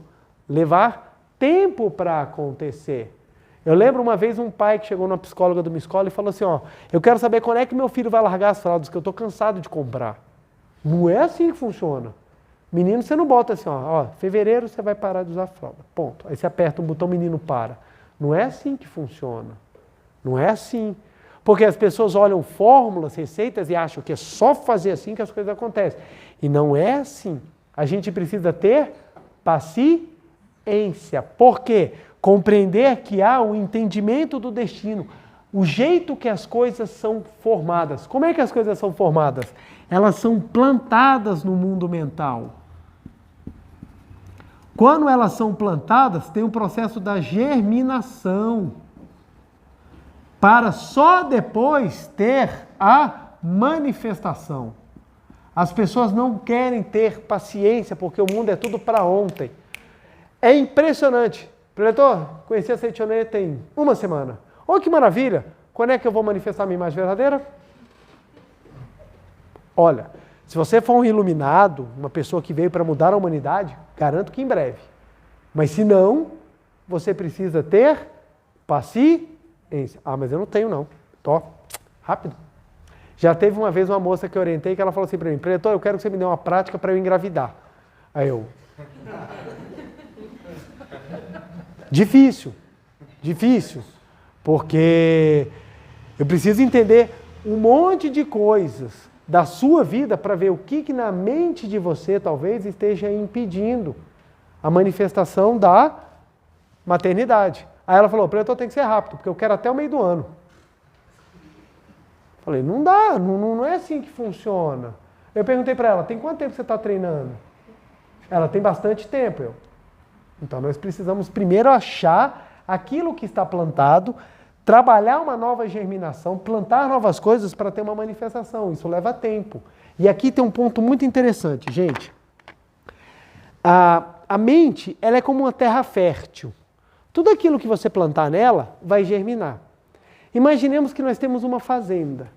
levar tempo para acontecer. Eu lembro uma vez um pai que chegou numa psicóloga de uma escola e falou assim, ó, eu quero saber quando é que meu filho vai largar as fraldas, que eu estou cansado de comprar. Não é assim que funciona. Menino, você não bota assim, ó, fevereiro você vai parar de usar fralda, ponto. Aí você aperta um botão, o menino para. Não é assim que funciona. Não é assim. Porque as pessoas olham fórmulas, receitas e acham que é só fazer assim que as coisas acontecem. E não é assim. A gente precisa ter paciência. Por quê? Compreender que há o entendimento do destino, o jeito que as coisas são formadas. Como é que as coisas são formadas? Elas são plantadas no mundo mental. Quando elas são plantadas, tem o processo da germinação, para só depois ter a manifestação. As pessoas não querem ter paciência, porque o mundo é tudo para ontem. É impressionante. Preletor, conheci a Seitonê tem uma semana. Olha que maravilha! Quando é que eu vou manifestar a minha imagem verdadeira? Olha, se você for um iluminado, uma pessoa que veio para mudar a humanidade, garanto que em breve. Mas se não, você precisa ter paciência. Ah, mas eu não tenho não. Tô rápido. Já teve uma vez uma moça que eu orientei que ela falou assim para mim, Preletor, eu quero que você me dê uma prática para eu engravidar. Aí eu... Difícil, porque eu preciso entender um monte de coisas da sua vida para ver o que na mente de você talvez esteja impedindo a manifestação da maternidade. Aí ela falou, Preletor, tem que ser rápido, porque eu quero até o meio do ano. Falei, não dá, não é assim que funciona. Eu perguntei para ela, tem quanto tempo você está treinando? Ela, tem bastante tempo. Então, nós precisamos primeiro achar aquilo que está plantado, trabalhar uma nova germinação, plantar novas coisas para ter uma manifestação. Isso leva tempo. E aqui tem um ponto muito interessante, gente. A mente, ela é como uma terra fértil. Tudo aquilo que você plantar nela vai germinar. Imaginemos que nós temos uma fazenda.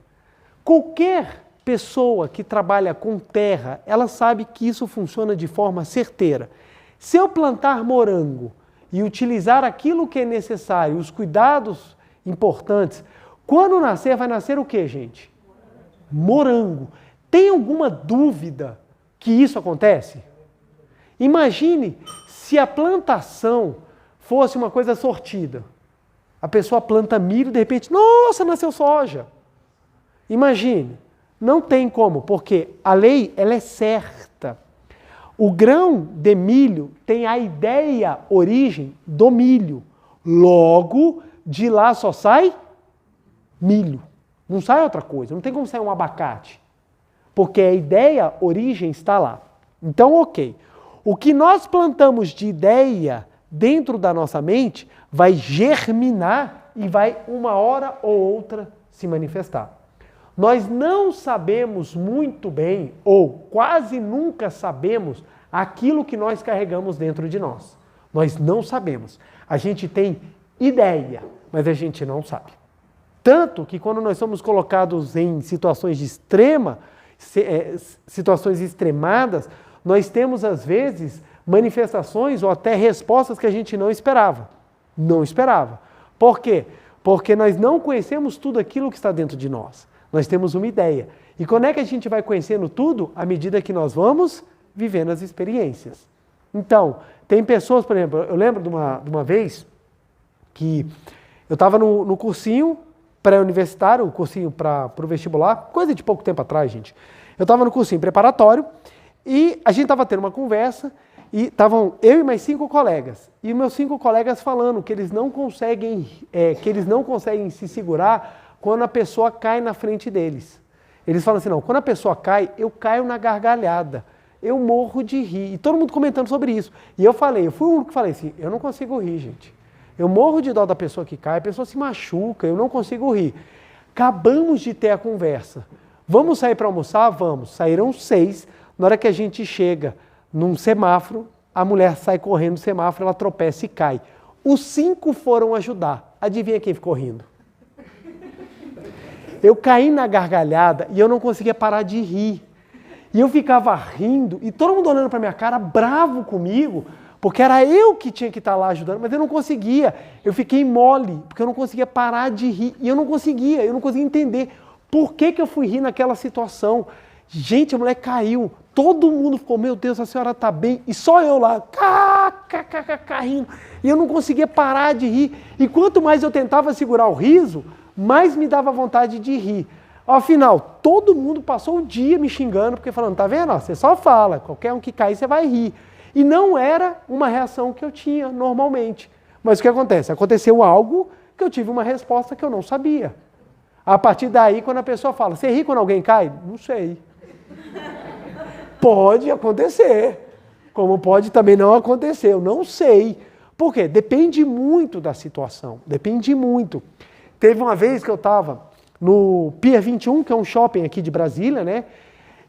Qualquer pessoa que trabalha com terra, ela sabe que isso funciona de forma certeira. Se eu plantar morango e utilizar aquilo que é necessário, os cuidados importantes, quando nascer, vai nascer o quê, gente? Morango. Tem alguma dúvida que isso acontece? Imagine se a plantação fosse uma coisa sortida. A pessoa planta milho e de repente, nossa, nasceu soja. Imagine. Não tem como, porque a lei ela é certa. O grão de milho tem a ideia, origem do milho. Logo, de lá só sai milho. Não sai outra coisa, não tem como sair um abacate. Porque a ideia, origem está lá. Então, ok. O que nós plantamos de ideia dentro da nossa mente vai germinar e vai uma hora ou outra se manifestar. Nós não sabemos muito bem, ou quase nunca sabemos, aquilo que nós carregamos dentro de nós. Nós não sabemos. A gente tem ideia, mas a gente não sabe. Tanto que quando nós somos colocados em situações de situações extremadas, nós temos às vezes manifestações ou até respostas que a gente não esperava. Não esperava. Por quê? Porque nós não conhecemos tudo aquilo que está dentro de nós. Nós temos uma ideia. E quando é que a gente vai conhecendo tudo? À medida que nós vamos vivendo as experiências. Então, tem pessoas, por exemplo, eu lembro de uma vez que eu estava no cursinho pré-universitário, o cursinho para o vestibular, coisa de pouco tempo atrás, gente. Eu estava no cursinho preparatório e a gente estava tendo uma conversa e estavam eu e mais 5 colegas. E meus 5 colegas falando que eles não conseguem se segurar quando a pessoa cai na frente deles. Eles falam assim, não, quando a pessoa cai, eu caio na gargalhada. Eu morro de rir. E todo mundo comentando sobre isso. E eu fui o único que falei assim, eu não consigo rir, gente. Eu morro de dó da pessoa que cai, a pessoa se machuca, eu não consigo rir. Acabamos de ter a conversa. Vamos sair para almoçar? Vamos. Saíram 6. Na hora que a gente chega num semáforo, a mulher sai correndo no semáforo, ela tropeça e cai. Os 5 foram ajudar. Adivinha quem ficou rindo? Eu caí na gargalhada e eu não conseguia parar de rir. E eu ficava rindo e todo mundo olhando para minha cara, bravo comigo, porque era eu que tinha que estar lá ajudando, mas eu não conseguia. Eu fiquei mole, porque eu não conseguia parar de rir. E eu não conseguia entender por que eu fui rir naquela situação. Gente, a mulher caiu, todo mundo ficou, meu Deus, a senhora está bem, e só eu lá, rindo. E eu não conseguia parar de rir. E quanto mais eu tentava segurar o riso, mais me dava vontade de rir. Afinal, todo mundo passou o dia me xingando, porque falando, tá vendo? Você só fala, qualquer um que cair você vai rir. E não era uma reação que eu tinha normalmente. Mas o que acontece? Aconteceu algo que eu tive uma resposta que eu não sabia. A partir daí, quando a pessoa fala, você ri quando alguém cai? Não sei. Pode acontecer, como pode também não acontecer, eu não sei. Por quê? Depende muito da situação, depende muito. Teve uma vez que eu estava no Pier 21, que é um shopping aqui de Brasília, né?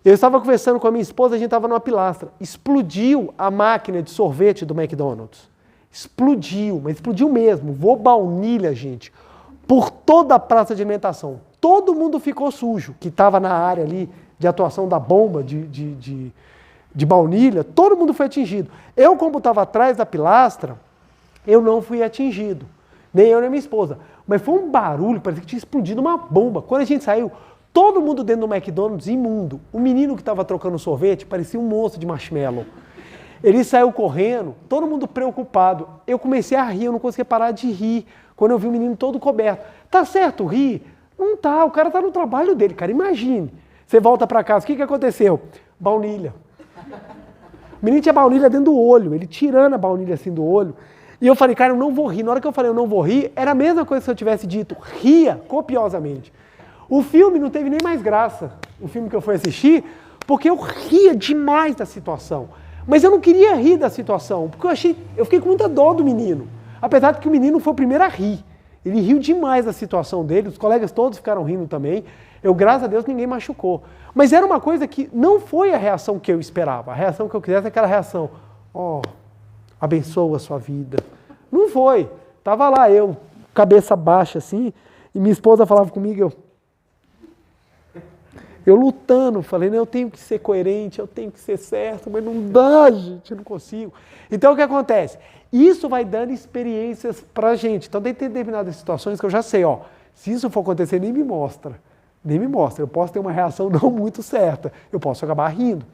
Eu estava conversando com a minha esposa, a gente estava numa pilastra. Explodiu a máquina de sorvete do McDonald's. Explodiu, mas explodiu mesmo. Voou baunilha, gente, por toda a praça de alimentação. Todo mundo ficou sujo, que estava na área ali de atuação da bomba de baunilha. Todo mundo foi atingido. Eu, como estava atrás da pilastra, eu não fui atingido. Nem eu, nem minha esposa. Mas foi um barulho, parecia que tinha explodido uma bomba. Quando a gente saiu, todo mundo dentro do McDonald's imundo. O menino que estava trocando sorvete parecia um monstro de marshmallow. Ele saiu correndo, todo mundo preocupado. Eu comecei a rir, eu não conseguia parar de rir quando eu vi o menino todo coberto. Tá certo rir? Não tá, o cara tá no trabalho dele, cara. Imagine. Você volta para casa, o que aconteceu? Baunilha. O menino tinha baunilha dentro do olho, ele tirando a baunilha assim do olho. E eu falei, cara, eu não vou rir. Na hora que eu falei, eu não vou rir, era a mesma coisa que se eu tivesse dito, ria copiosamente. O filme não teve nem mais graça, o filme que eu fui assistir, porque eu ria demais da situação. Mas eu não queria rir da situação, porque eu fiquei com muita dó do menino. Apesar de que o menino foi o primeiro a rir. Ele riu demais da situação dele, os colegas todos ficaram rindo também. Graças a Deus, ninguém machucou. Mas era uma coisa que não foi a reação que eu esperava. A reação que eu quisesse é aquela reação, abençoa a sua vida. Não foi. Tava lá eu, cabeça baixa assim, e minha esposa falava comigo, eu lutando, falei, eu tenho que ser coerente, eu tenho que ser certo, mas não dá, gente, eu não consigo. Então o que acontece? Isso vai dando experiências pra gente. Então tem determinadas situações que eu já sei, se isso for acontecer, nem me mostra. Nem me mostra. Eu posso ter uma reação não muito certa. Eu posso acabar rindo.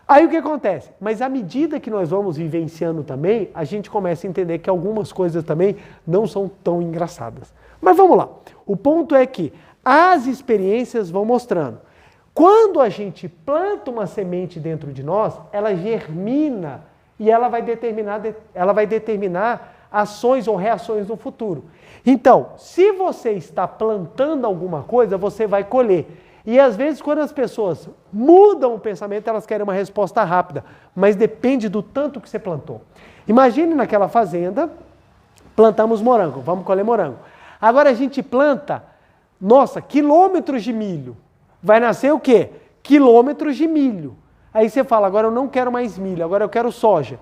Aí o que acontece? Mas à medida que nós vamos vivenciando também, a gente começa a entender que algumas coisas também não são tão engraçadas. Mas vamos lá. O ponto é que as experiências vão mostrando. Quando a gente planta uma semente dentro de nós, ela germina e ela vai determinar ações ou reações no futuro. Então, se você está plantando alguma coisa, você vai colher. E às vezes, quando as pessoas mudam o pensamento, elas querem uma resposta rápida, mas depende do tanto que você plantou. Imagine naquela fazenda, plantamos morango, vamos colher morango. Agora a gente planta, quilômetros de milho. Vai nascer o quê? Quilômetros de milho. Aí você fala, agora eu não quero mais milho, agora eu quero soja.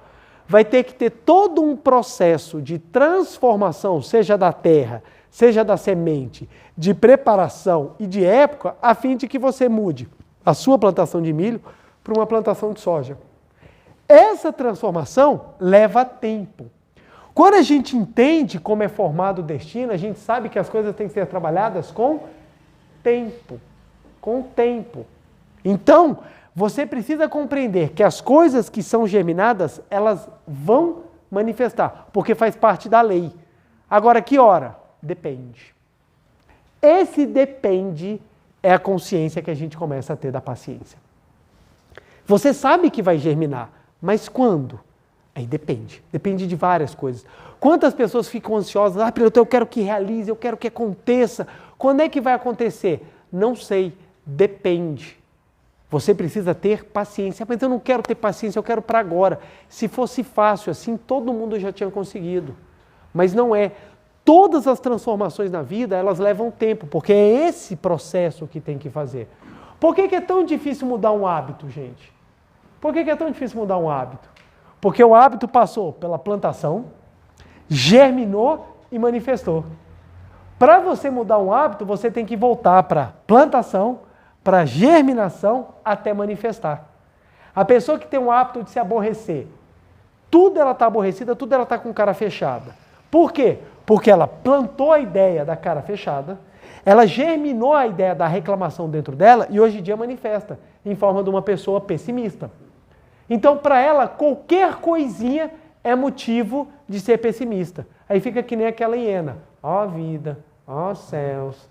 Vai ter que ter todo um processo de transformação, seja da terra, seja da semente, de preparação e de época, a fim de que você mude a sua plantação de milho para uma plantação de soja. Essa transformação leva tempo. Quando a gente entende como é formado o destino, a gente sabe que as coisas têm que ser trabalhadas com tempo. com o tempo. Então, você precisa compreender que as coisas que são germinadas, elas vão manifestar, porque faz parte da lei. Agora, que hora? Depende. Esse depende é a consciência que a gente começa a ter da paciência. Você sabe que vai germinar, mas quando? Aí depende. Depende de várias coisas. Quantas pessoas ficam ansiosas? Ah, eu quero que realize, eu quero que aconteça. Quando é que vai acontecer? Não sei. Depende. Você precisa ter paciência. Mas eu não quero ter paciência, eu quero para agora. Se fosse fácil assim, todo mundo já tinha conseguido. Mas não é. Todas as transformações na vida, elas levam tempo, porque é esse processo que tem que fazer. Por que é tão difícil mudar um hábito, gente? Por que é tão difícil mudar um hábito? Porque o hábito passou pela plantação, germinou e manifestou. Para você mudar um hábito, você tem que voltar para plantação, para germinação, até manifestar. A pessoa que tem um hábito de se aborrecer, tudo ela está aborrecida, tudo ela está com cara fechada. Por quê? Porque ela plantou a ideia da cara fechada, ela germinou a ideia da reclamação dentro dela e hoje em dia manifesta em forma de uma pessoa pessimista. Então, para ela, qualquer coisinha é motivo de ser pessimista. Aí fica que nem aquela hiena. Ó vida, ó céus.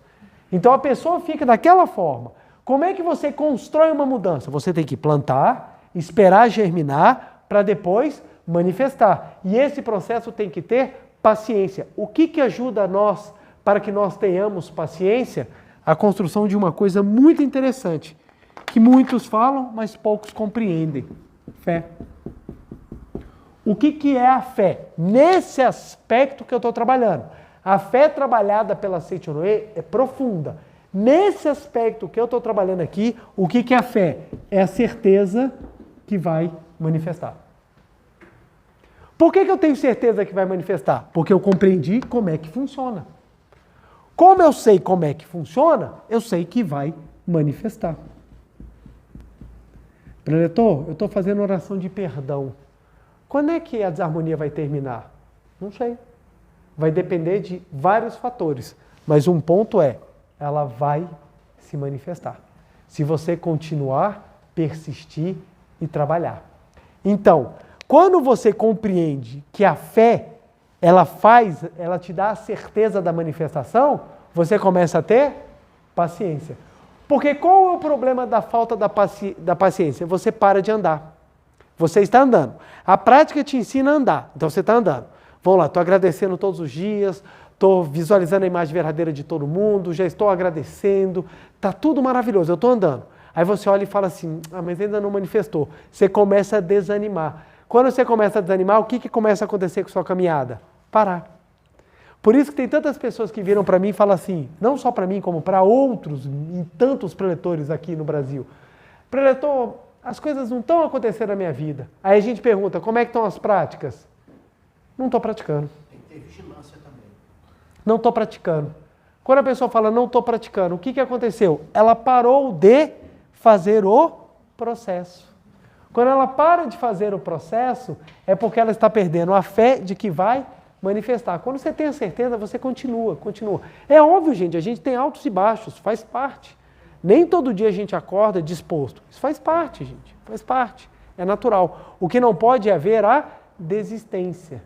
Então, a pessoa fica daquela forma. Como é que você constrói uma mudança? Você tem que plantar, esperar germinar, para depois manifestar. E esse processo tem que ter paciência. O que ajuda nós para que nós tenhamos paciência? A construção de uma coisa muito interessante, que muitos falam, mas poucos compreendem. Fé. O que é a fé? Nesse aspecto que eu estou trabalhando. A fé trabalhada pela Seichonoe é profunda. Nesse aspecto que eu estou trabalhando aqui, o que é a fé? É a certeza que vai manifestar. Por que eu tenho certeza que vai manifestar? Porque eu compreendi como é que funciona. Como eu sei como é que funciona, eu sei que vai manifestar. Preletor, eu estou fazendo oração de perdão. Quando é que a desarmonia vai terminar? Não sei. Vai depender de vários fatores. Mas um ponto é, ela vai se manifestar. Se você continuar, persistir e trabalhar. Então, quando você compreende que a fé, ela te dá a certeza da manifestação, você começa a ter paciência. Porque qual é o problema da falta da paciência? Você para de andar. Você está andando. A prática te ensina a andar. Então você está andando. Vamos lá, estou agradecendo todos os dias, estou visualizando a imagem verdadeira de todo mundo, já estou agradecendo, está tudo maravilhoso, eu estou andando. Aí você olha e fala assim, mas ainda não manifestou. Você começa a desanimar. Quando você começa a desanimar, o que começa a acontecer com a sua caminhada? Parar. Por isso que tem tantas pessoas que viram para mim e falam assim, não só para mim, como para outros, e tantos preletores aqui no Brasil. Preletor, as coisas não estão acontecendo na minha vida. Aí a gente pergunta, como é que estão as práticas? Não estou praticando. Tem que ter vigilância também. Não estou praticando. Quando a pessoa fala, não estou praticando, o que aconteceu? Ela parou de fazer o processo. Quando ela para de fazer o processo, é porque ela está perdendo a fé de que vai manifestar. Quando você tem a certeza, você continua. É óbvio, gente, a gente tem altos e baixos, faz parte. Nem todo dia a gente acorda disposto. Isso faz parte, gente, faz parte. É natural. O que não pode é haver a desistência.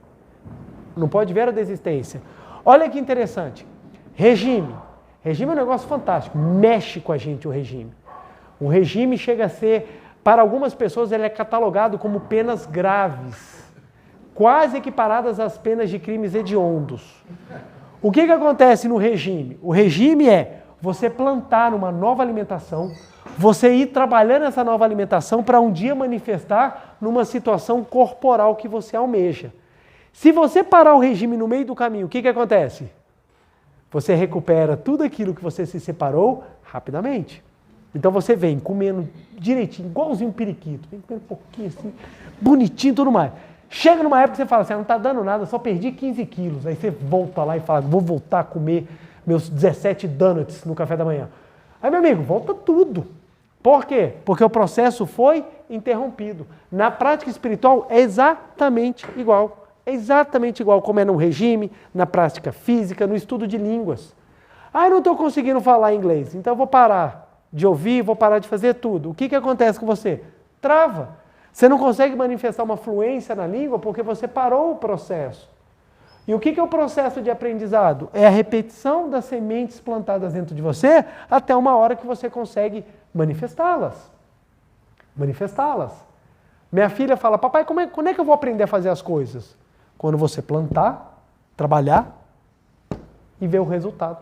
Não pode haver a desistência. Olha que interessante. Regime. Regime é um negócio fantástico. Mexe com a gente o regime. O regime chega a ser, para algumas pessoas, ele é catalogado como penas graves. Quase equiparadas às penas de crimes hediondos. O que acontece no regime? O regime é você plantar uma nova alimentação, você ir trabalhando essa nova alimentação para um dia manifestar numa situação corporal que você almeja. Se você parar o regime no meio do caminho, o que acontece? Você recupera tudo aquilo que você se separou rapidamente. Então você vem comendo direitinho, igualzinho um periquito, vem comendo um pouquinho assim, bonitinho e tudo mais. Chega numa época que você fala assim, não está dando nada, só perdi 15 quilos. Aí você volta lá e fala, vou voltar a comer meus 17 donuts no café da manhã. Aí, meu amigo, volta tudo. Por quê? Porque o processo foi interrompido. Na prática espiritual é exatamente igual. É exatamente igual como é no regime, na prática física, no estudo de línguas. Ah, eu não estou conseguindo falar inglês, então eu vou parar. de ouvir, vou parar de fazer tudo. O que acontece com você? Trava. Você não consegue manifestar uma fluência na língua porque você parou o processo. E o que é o processo de aprendizado? É a repetição das sementes plantadas dentro de você até uma hora que você consegue manifestá-las. Manifestá-las. Minha filha fala, papai, quando é que eu vou aprender a fazer as coisas? Quando você plantar, trabalhar e ver o resultado.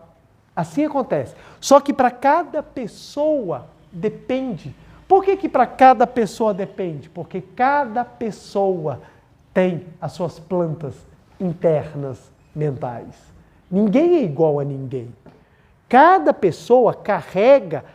Assim acontece. Só que para cada pessoa depende. Por que para cada pessoa depende? Porque cada pessoa tem as suas plantas internas mentais. Ninguém é igual a ninguém. Cada pessoa carrega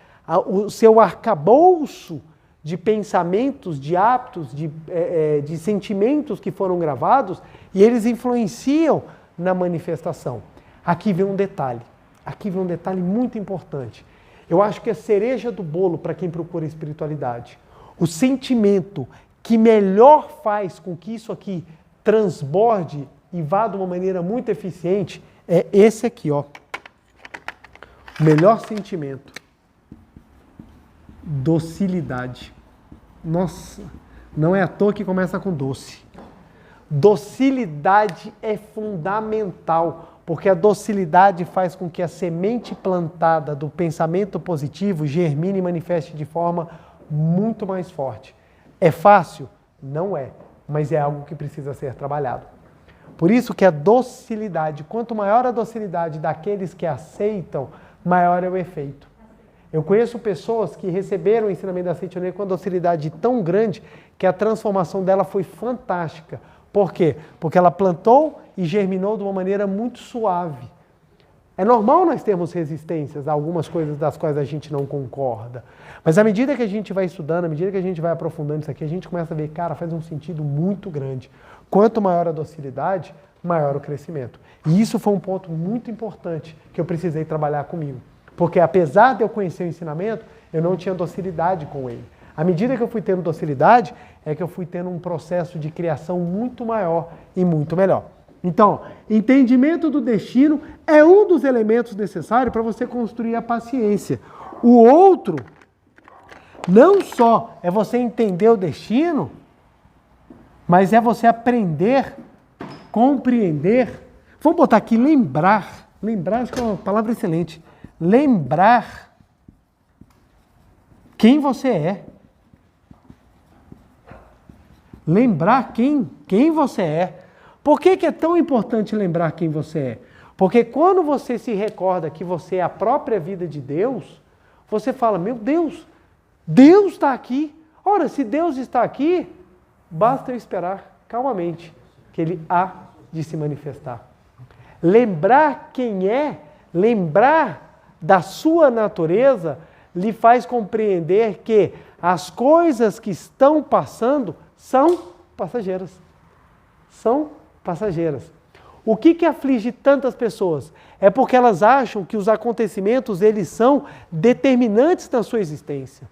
o seu arcabouço de pensamentos, de hábitos, de sentimentos que foram gravados e eles influenciam na manifestação. Aqui vem um detalhe. Aqui vem um detalhe muito importante. Eu acho que é a cereja do bolo para quem procura espiritualidade. O sentimento que melhor faz com que isso aqui transborde e vá de uma maneira muito eficiente é esse aqui, ó. O melhor sentimento. Docilidade. Nossa, não é à toa que começa com doce. Docilidade é fundamental, porque a docilidade faz com que a semente plantada do pensamento positivo germine e manifeste de forma muito mais forte. É fácil? Não é, mas é algo que precisa ser trabalhado. Por isso que a docilidade, quanto maior a docilidade daqueles que aceitam, maior é o efeito. Eu conheço pessoas que receberam o ensinamento da Seite Unida com uma docilidade tão grande que a transformação dela foi fantástica. Por quê? Porque ela plantou e germinou de uma maneira muito suave. É normal nós termos resistências a algumas coisas das quais a gente não concorda. Mas à medida que a gente vai estudando, à medida que a gente vai aprofundando isso aqui, a gente começa a ver, cara, faz um sentido muito grande. Quanto maior a docilidade, maior o crescimento. E isso foi um ponto muito importante que eu precisei trabalhar comigo. Porque apesar de eu conhecer o ensinamento, eu não tinha docilidade com ele. À medida que eu fui tendo docilidade, é que eu fui tendo um processo de criação muito maior e muito melhor. Então, entendimento do destino é um dos elementos necessários para você construir a paciência. O outro, não só é você entender o destino, mas é você aprender, compreender. Vamos botar aqui lembrar. Lembrar, acho que é uma palavra excelente. Lembrar quem você é. Lembrar quem você é. Por que é tão importante lembrar quem você é? Porque quando você se recorda que você é a própria vida de Deus, você fala, meu Deus, Deus está aqui. Ora, se Deus está aqui, basta eu esperar calmamente que Ele há de se manifestar. Lembrar quem é, lembrar da sua natureza, lhe faz compreender que as coisas que estão passando são passageiras. São passageiras. O que aflige tantas pessoas? É porque elas acham que os acontecimentos, eles são determinantes na sua existência.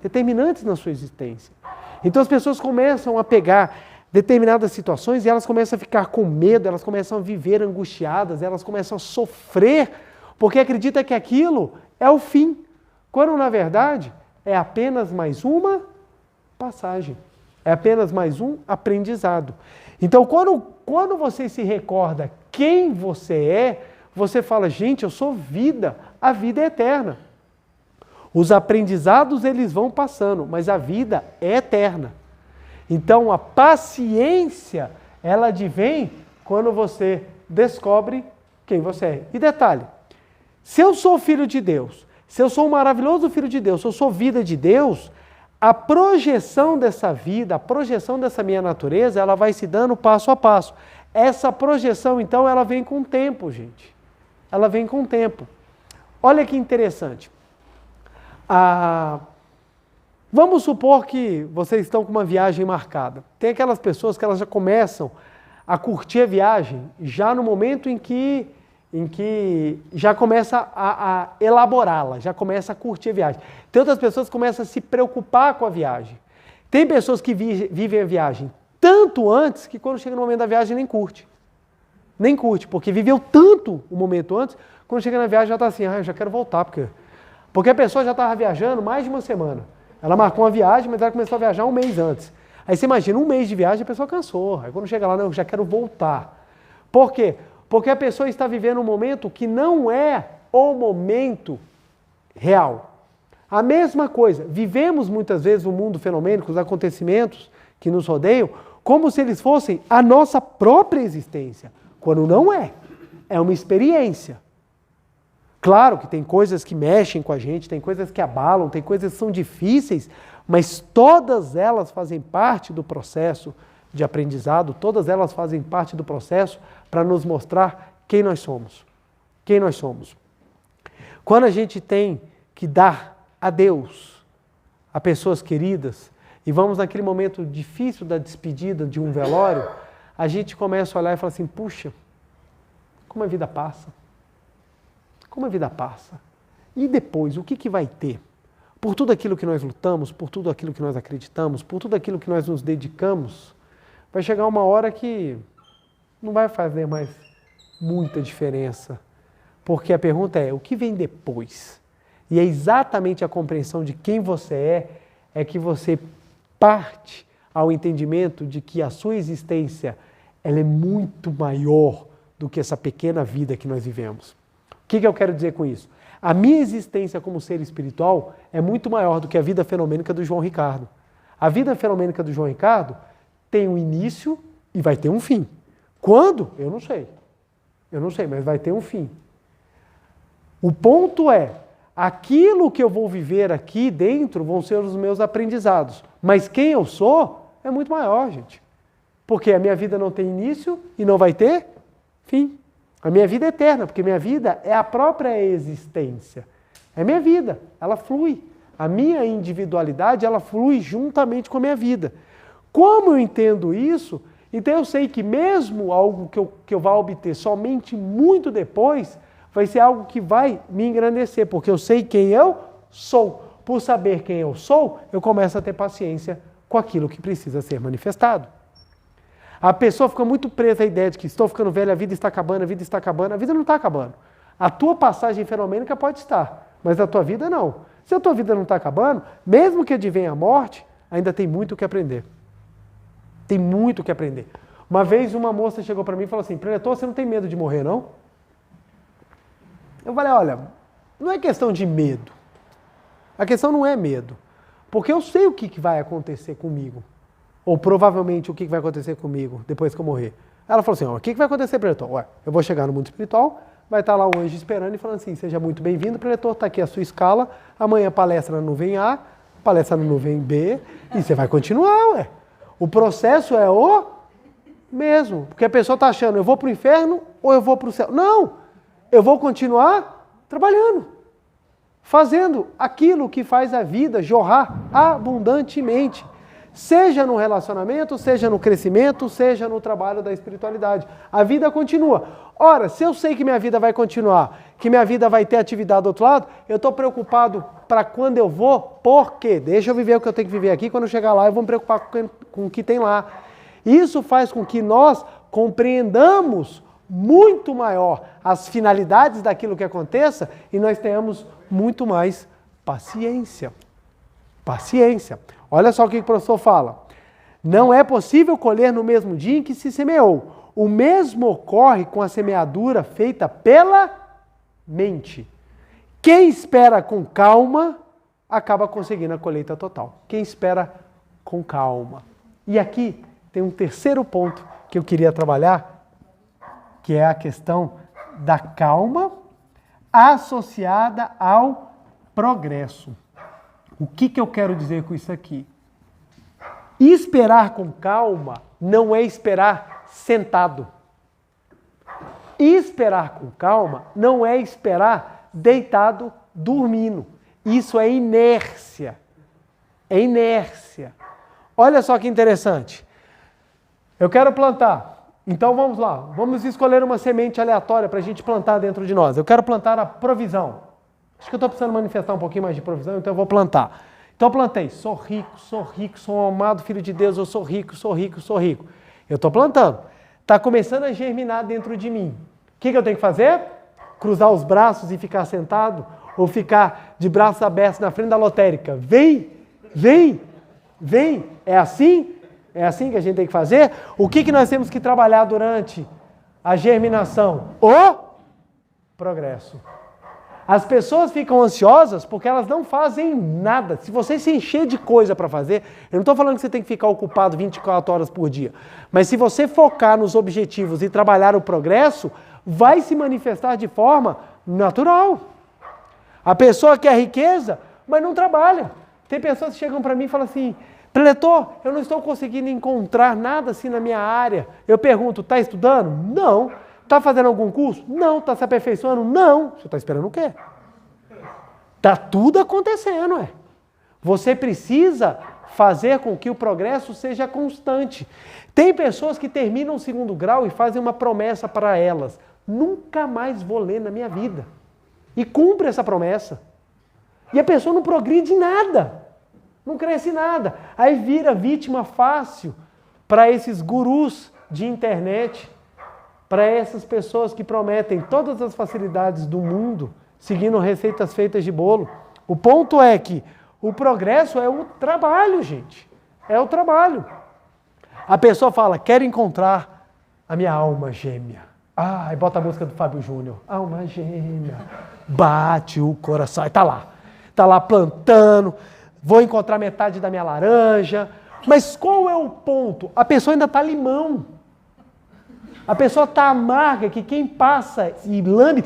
Determinantes na sua existência. Então as pessoas começam a pegar determinadas situações e elas começam a ficar com medo, elas começam a viver angustiadas, elas começam a sofrer, porque acredita que aquilo é o fim, quando na verdade é apenas mais uma passagem, é apenas mais um aprendizado. Então quando você se recorda quem você é, você fala, gente, eu sou vida, a vida é eterna. Os aprendizados eles vão passando, mas a vida é eterna. Então a paciência, ela advém quando você descobre quem você é. E detalhe, se eu sou filho de Deus, se eu sou um maravilhoso filho de Deus, se eu sou vida de Deus, a projeção dessa vida, a projeção dessa minha natureza, ela vai se dando passo a passo. Essa projeção, então, ela vem com o tempo, gente. Ela vem com o tempo. Olha que interessante. Vamos supor que vocês estão com uma viagem marcada. Tem aquelas pessoas que elas já começam a curtir a viagem já no momento em que já começa a elaborá-la, já começa a curtir a viagem. Tem outras pessoas que começam a se preocupar com a viagem. Tem pessoas que vivem a viagem tanto antes que quando chega no momento da viagem nem curte. Nem curte, porque viveu tanto o momento antes, quando chega na viagem já está assim, eu já quero voltar, porque Porque a pessoa já estava viajando mais de uma semana. Ela marcou uma viagem, mas ela começou a viajar um mês antes. Aí você imagina, um mês de viagem a pessoa cansou. Aí quando chega lá, não, eu já quero voltar. Por quê? Porque a pessoa está vivendo um momento que não é o momento real. A mesma coisa, vivemos muitas vezes o mundo fenomênico, os acontecimentos que nos rodeiam, como se eles fossem a nossa própria existência, quando não é. É uma experiência. Claro que tem coisas que mexem com a gente, tem coisas que abalam, tem coisas que são difíceis, mas todas elas fazem parte do processo de aprendizado, todas elas fazem parte do processo para nos mostrar quem nós somos. Quem nós somos. Quando a gente tem que dar a Deus, a pessoas queridas, e vamos naquele momento difícil da despedida de um velório, a gente começa a olhar e fala assim, puxa, como a vida passa. Como a vida passa. E depois, o que vai ter? Por tudo aquilo que nós lutamos, por tudo aquilo que nós acreditamos, por tudo aquilo que nós nos dedicamos, vai chegar uma hora que não vai fazer mais muita diferença. Porque a pergunta é, o que vem depois? E é exatamente a compreensão de quem você é que você parte ao entendimento de que a sua existência ela é muito maior do que essa pequena vida que nós vivemos. O que eu quero dizer com isso? A minha existência como ser espiritual é muito maior do que a vida fenomênica do João Ricardo. A vida fenomênica do João Ricardo tem um início e vai ter um fim. Quando? Eu não sei. Eu não sei, mas vai ter um fim. O ponto é, aquilo que eu vou viver aqui dentro vão ser os meus aprendizados. Mas quem eu sou é muito maior, gente. Porque a minha vida não tem início e não vai ter fim. A minha vida é eterna, porque minha vida é a própria existência. É minha vida, ela flui. A minha individualidade, ela flui juntamente com a minha vida. Como eu entendo isso, então eu sei que mesmo algo que eu vá obter somente muito depois, vai ser algo que vai me engrandecer, porque eu sei quem eu sou. Por saber quem eu sou, eu começo a ter paciência com aquilo que precisa ser manifestado. A pessoa fica muito presa à ideia de que estou ficando velho, a vida está acabando, a vida está acabando. A vida não está acabando. A tua passagem fenomênica pode estar, mas a tua vida não. Se a tua vida não está acabando, mesmo que advenha a morte, ainda tem muito o que aprender. Tem muito o que aprender. Uma vez uma moça chegou para mim e falou assim, preletor, você não tem medo de morrer, não? Eu falei, olha, não é questão de medo. A questão não é medo. Porque eu sei o que vai acontecer comigo. Ou provavelmente o que vai acontecer comigo depois que eu morrer. Ela falou assim, o que vai acontecer, preletor? Ué, eu vou chegar no mundo espiritual, vai estar lá o anjo esperando e falando assim, seja muito bem-vindo, preletor, está aqui a sua escala, amanhã palestra na nuvem A, palestra na nuvem B, e você vai continuar, ué. O processo é o mesmo. Porque a pessoa está achando, eu vou para o inferno ou eu vou para o céu. Não! Eu vou continuar trabalhando, fazendo aquilo que faz a vida jorrar abundantemente. Seja no relacionamento, seja no crescimento, seja no trabalho da espiritualidade. A vida continua. Ora, se eu sei que minha vida vai continuar, que minha vida vai ter atividade do outro lado, eu estou preocupado para quando eu vou, por quê? Deixa eu viver o que eu tenho que viver aqui, quando eu chegar lá eu vou me preocupar com o que tem lá. Isso faz com que nós compreendamos muito maior as finalidades daquilo que aconteça e nós tenhamos muito mais paciência. Paciência. Olha só o que o professor fala. Não é possível colher no mesmo dia em que se semeou. O mesmo ocorre com a semeadura feita pela mente. Quem espera com calma, acaba conseguindo a colheita total. Quem espera com calma. E aqui tem um terceiro ponto que eu queria trabalhar, que é a questão da calma associada ao progresso. O que eu quero dizer com isso aqui? Esperar com calma não é esperar sentado. Esperar com calma não é esperar deitado, dormindo. Isso é inércia. É inércia. Olha só que interessante. Eu quero plantar. Então vamos lá. Vamos escolher uma semente aleatória para a gente plantar dentro de nós. Eu quero plantar a provisão. Acho que eu estou precisando manifestar um pouquinho mais de provisão, então eu vou plantar. Então eu plantei, sou rico, sou um amado filho de Deus, eu sou rico, sou rico, sou rico. Eu estou plantando. Está começando a germinar dentro de mim. O que eu tenho que fazer? Cruzar os braços e ficar sentado? Ou ficar de braços abertos na frente da lotérica. Vem, vem, vem. É assim? É assim que a gente tem que fazer? O que nós temos que trabalhar durante a germinação? O progresso. As pessoas ficam ansiosas porque elas não fazem nada. Se você se encher de coisa para fazer, eu não estou falando que você tem que ficar ocupado 24 horas por dia, mas se você focar nos objetivos e trabalhar o progresso, vai se manifestar de forma natural. A pessoa quer riqueza, mas não trabalha. Tem pessoas que chegam para mim e falam assim, preletor, eu não estou conseguindo encontrar nada assim na minha área. Eu pergunto, está estudando? Não. Está fazendo algum curso? Não. Está se aperfeiçoando? Não. Você está esperando o quê? Está tudo acontecendo, é. Você precisa fazer com que o progresso seja constante. Tem pessoas que terminam o 2º grau e fazem uma promessa para elas. Nunca mais vou ler na minha vida. E cumpre essa promessa. E a pessoa não progride em nada. Não cresce em nada. Aí vira vítima fácil para esses gurus de internet, para essas pessoas que prometem todas as facilidades do mundo, seguindo receitas feitas de bolo. O ponto é que o progresso é o trabalho, gente. É o trabalho. A pessoa fala, quero encontrar a minha alma gêmea. Ah, e bota a música do Fábio Júnior. Alma gêmea. Bate o coração. Aí tá lá plantando. Vou encontrar metade da minha laranja. Mas qual é o ponto? A pessoa ainda tá limão. A pessoa está amarga, que quem passa e lambe,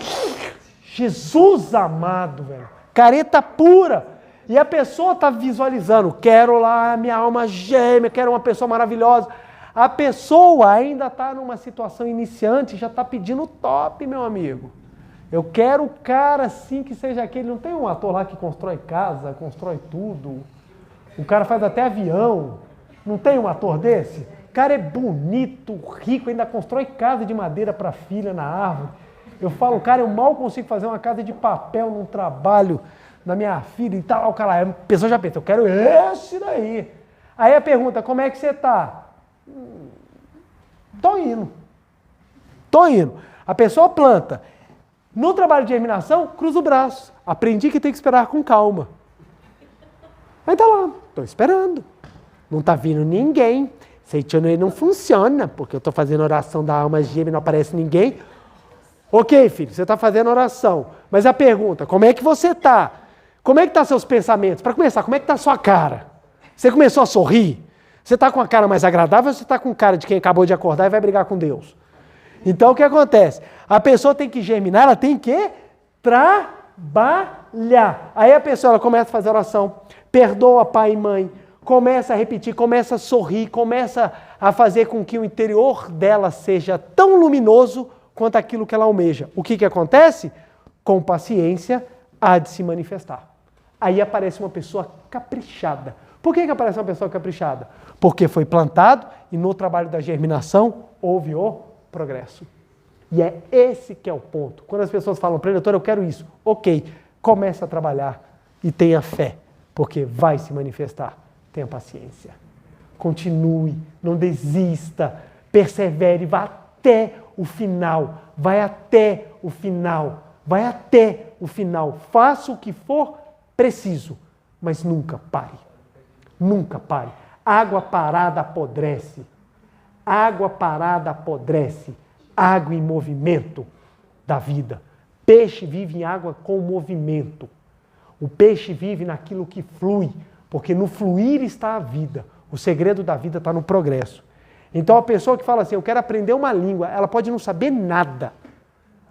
Jesus amado, velho, careta pura. E a pessoa está visualizando, quero lá minha alma gêmea, quero uma pessoa maravilhosa. A pessoa ainda está numa situação iniciante, já está pedindo top, meu amigo. Eu quero o cara assim que seja aquele, não tem um ator lá que constrói casa, constrói tudo. O cara faz até avião. Não tem um ator desse? O cara é bonito, rico, ainda constrói casa de madeira para a filha na árvore. Eu falo, cara, eu mal consigo fazer uma casa de papel num trabalho da minha filha e tal. O cara, a pessoa já pensa, eu quero esse daí. Aí a pergunta, como é que você está? Tô indo. A pessoa planta. No trabalho de germinação, cruza o braço. Aprendi que tem que esperar com calma. Aí tá lá, tô esperando. Não tá vindo ninguém. Seitiano não funciona, porque eu estou fazendo oração da alma gêmea e não aparece ninguém. Ok, filho, você está fazendo oração. Mas a pergunta, como é que você está? Como é que estão seus pensamentos? Para começar, como é que está a sua cara? Você começou a sorrir? Você está com a cara mais agradável ou você está com cara de quem acabou de acordar e vai brigar com Deus? Então o que acontece? A pessoa tem que germinar, ela tem que trabalhar. Aí a pessoa ela começa a fazer oração, perdoa pai e mãe, começa a repetir, começa a sorrir, começa a fazer com que o interior dela seja tão luminoso quanto aquilo que ela almeja. O que acontece? Com paciência, há de se manifestar. Aí aparece uma pessoa caprichada. Por que aparece uma pessoa caprichada? Porque foi plantado e no trabalho da germinação houve o progresso. E é esse que é o ponto. Quando as pessoas falam, preletor, eu quero isso. Ok, comece a trabalhar e tenha fé, porque vai se manifestar. Tenha paciência. Continue, não desista, persevere, vá até o final. Vai até o final. Vai até o final. Faça o que for preciso, mas nunca pare. Nunca pare. Água parada apodrece. Água parada apodrece. Água em movimento da vida. Peixe vive em água com movimento. O peixe vive naquilo que flui, porque no fluir está a vida. O segredo da vida está no progresso. Então a pessoa que fala assim, eu quero aprender uma língua, ela pode não saber nada.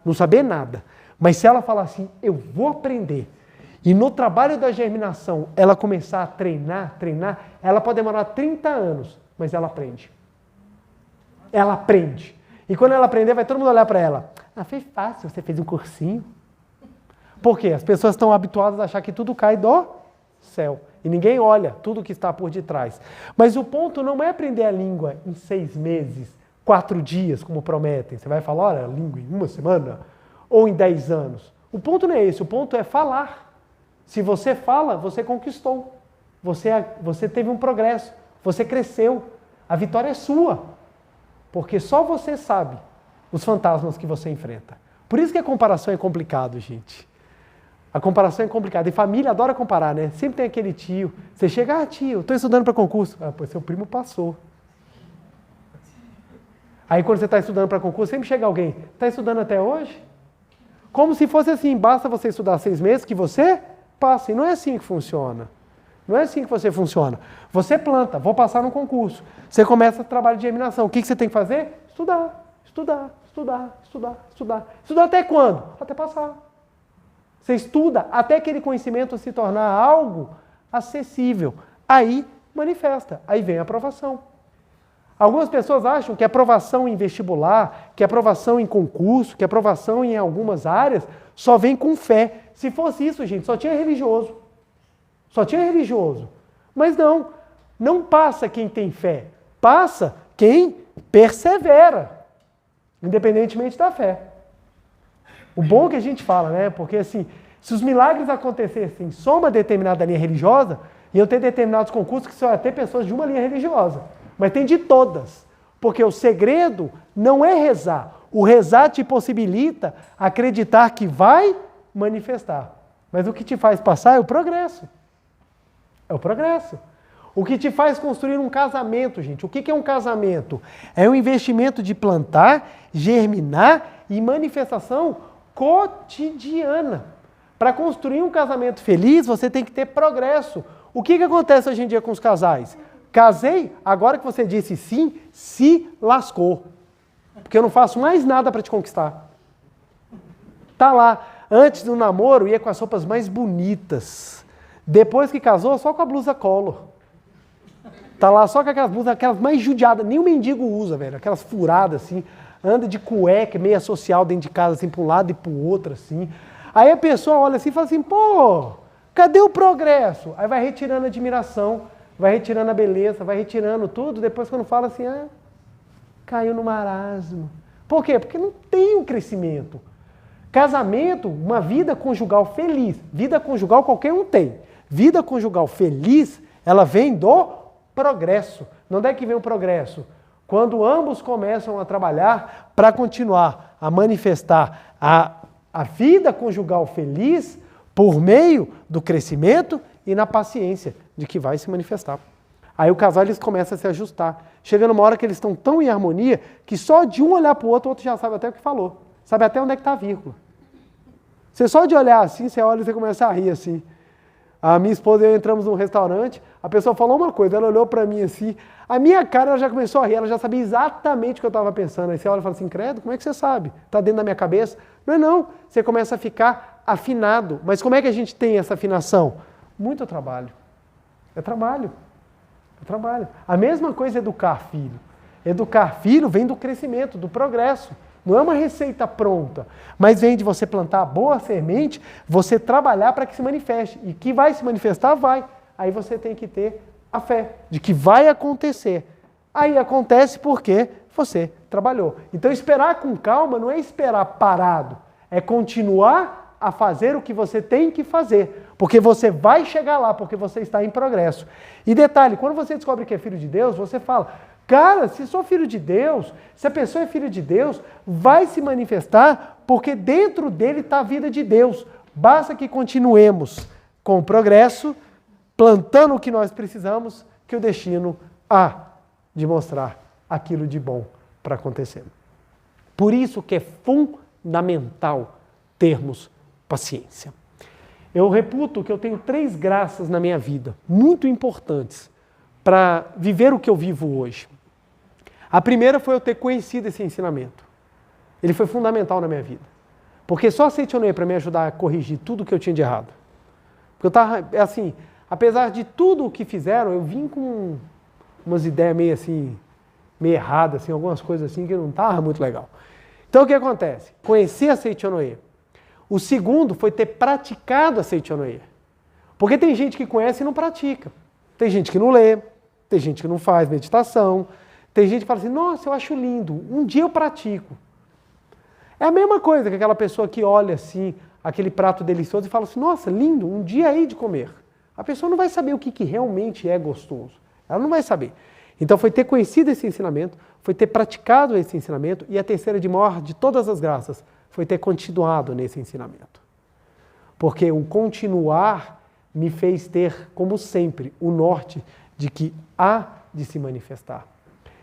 Não saber nada. Mas se ela falar assim, eu vou aprender, e no trabalho da germinação ela começar a treinar, ela pode demorar 30 anos, mas ela aprende. Ela aprende. E quando ela aprender, vai todo mundo olhar para ela. Ah, foi fácil, você fez um cursinho. Por quê? As pessoas estão habituadas a achar que tudo cai do céu. E ninguém olha tudo que está por detrás. Mas o ponto não é aprender a língua em 6 meses, 4 dias, como prometem. Você vai falar, olha, a língua em 1 semana, ou em 10 anos. O ponto não é esse, o ponto é falar. Se você fala, você conquistou. Você teve um progresso, você cresceu. A vitória é sua. Porque só você sabe os fantasmas que você enfrenta. Por isso que a comparação é complicado, gente. A comparação é complicada. E família adora comparar, né? Sempre tem aquele tio. Você chega, tio, estou estudando para concurso. Pois seu primo passou. Aí quando você está estudando para concurso, sempre chega alguém. Está estudando até hoje? Como se fosse assim, basta você estudar 6 meses que você passa. E não é assim que funciona. Não é assim que você funciona. Você planta, vou passar no concurso. Você começa o trabalho de germinação. O que você tem que fazer? Estudar, estudar, estudar, estudar, estudar. Estudar até quando? Até passar. Você estuda até aquele conhecimento se tornar algo acessível. Aí manifesta, aí vem a aprovação. Algumas pessoas acham que a aprovação em vestibular, que a aprovação em concurso, que a aprovação em algumas áreas só vem com fé. Se fosse isso, gente, só tinha religioso. Só tinha religioso. Mas não, não passa quem tem fé. Passa quem persevera, independentemente da fé. O bom que a gente fala, né? Porque assim, se os milagres acontecessem só uma determinada linha religiosa, iam ter determinados concursos que só ia ter pessoas de uma linha religiosa. Mas tem de todas. Porque o segredo não é rezar. O rezar te possibilita acreditar que vai manifestar. Mas o que te faz passar é o progresso. É o progresso. O que te faz construir um casamento, gente. O que é um casamento? É um investimento de plantar, germinar e manifestação cotidiana. Para construir um casamento feliz, você tem que ter progresso. O que acontece hoje em dia com os casais? Casei, agora que você disse sim, se lascou. Porque eu não faço mais nada para te conquistar. Tá lá, antes do namoro ia com as roupas mais bonitas. Depois que casou, só com a blusa Collor. Tá lá só com aquelas blusas, aquelas mais judiadas, nem o mendigo usa, velho. Aquelas furadas assim, anda de cueca, meia social dentro de casa, assim, para um lado e para o outro, assim. Aí a pessoa olha assim e fala assim, pô, cadê o progresso? Aí vai retirando a admiração, vai retirando a beleza, vai retirando tudo, depois quando fala assim, caiu no marasmo. Por quê? Porque não tem um crescimento. Casamento, uma vida conjugal feliz. Vida conjugal qualquer um tem. Vida conjugal feliz, ela vem do progresso. Onde é que vem o progresso? Quando ambos começam a trabalhar para continuar a manifestar a vida conjugal feliz por meio do crescimento e na paciência de que vai se manifestar. Aí o casal eles começam a se ajustar. Chega numa hora que eles estão tão em harmonia que só de um olhar para o outro já sabe até o que falou. Sabe até onde é que está a vírgula. Você só de olhar assim, você olha e você começa a rir assim. A minha esposa e eu entramos num restaurante, a pessoa falou uma coisa, ela olhou para mim assim, a minha cara ela já começou a rir, ela já sabia exatamente o que eu estava pensando. Aí você olha e fala assim, credo, como é que você sabe? Está dentro da minha cabeça? Não é não, você começa a ficar afinado. Mas como é que a gente tem essa afinação? Muito trabalho. É trabalho. É trabalho. A mesma coisa é educar filho. Educar filho vem do crescimento, do progresso. Não é uma receita pronta, mas vem de você plantar boa semente, você trabalhar para que se manifeste. E que vai se manifestar, vai. Aí você tem que ter a fé de que vai acontecer. Aí acontece porque você trabalhou. Então esperar com calma não é esperar parado, é continuar a fazer o que você tem que fazer. Porque você vai chegar lá, porque você está em progresso. E detalhe, quando você descobre que é filho de Deus, você fala... Cara, se sou filho de Deus, se a pessoa é filho de Deus, vai se manifestar porque dentro dele está a vida de Deus. Basta que continuemos com o progresso, plantando o que nós precisamos, que o destino há de mostrar aquilo de bom para acontecer. Por isso que é fundamental termos paciência. Eu reputo que eu tenho 3 graças na minha vida, muito importantes, para viver o que eu vivo hoje. A primeira foi eu ter conhecido esse ensinamento. Ele foi fundamental na minha vida. Porque só a Seitonei para me ajudar a corrigir tudo que eu tinha de errado. Porque eu estava, assim, apesar de tudo o que fizeram, eu vim com umas ideias meio assim, meio erradas, assim, algumas coisas assim que não estavam muito legal. Então o que acontece? Conhecer a Seitonei. O segundo foi ter praticado a Seitonei. Porque tem gente que conhece e não pratica. Tem gente que não lê, tem gente que não faz meditação, tem gente que fala assim, nossa, eu acho lindo, um dia eu pratico. É a mesma coisa que aquela pessoa que olha assim, aquele prato delicioso e fala assim, nossa, lindo, um dia aí de comer. A pessoa não vai saber o que realmente é gostoso. Ela não vai saber. Então foi ter conhecido esse ensinamento, foi ter praticado esse ensinamento, e a terceira de maior de todas as graças foi ter continuado nesse ensinamento. porque o continuar me fez ter, como sempre, o norte de que há de se manifestar.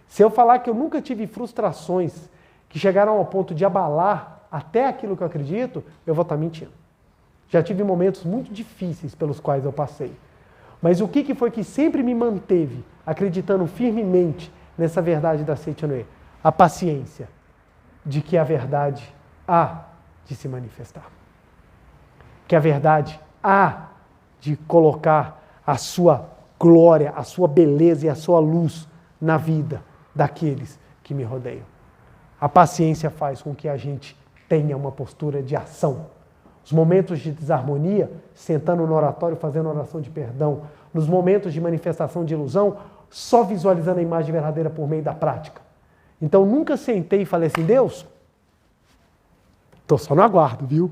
Se eu falar que eu nunca tive frustrações que chegaram ao ponto de abalar até aquilo que eu acredito, eu vou estar mentindo. Já tive momentos muito difíceis pelos quais eu passei. Mas o que foi que sempre me manteve acreditando firmemente nessa verdade da Seitonê? A paciência de que a verdade há de se manifestar. Que a verdade há de colocar a sua glória, a sua beleza e a sua luz na vida daqueles que me rodeiam. A paciência faz com que a gente tenha uma postura de ação. Os momentos de desarmonia, sentando no oratório, fazendo oração de perdão. Nos momentos de manifestação de ilusão, só visualizando a imagem verdadeira por meio da prática. Então, nunca sentei e falei assim, Deus, estou só no aguardo, viu?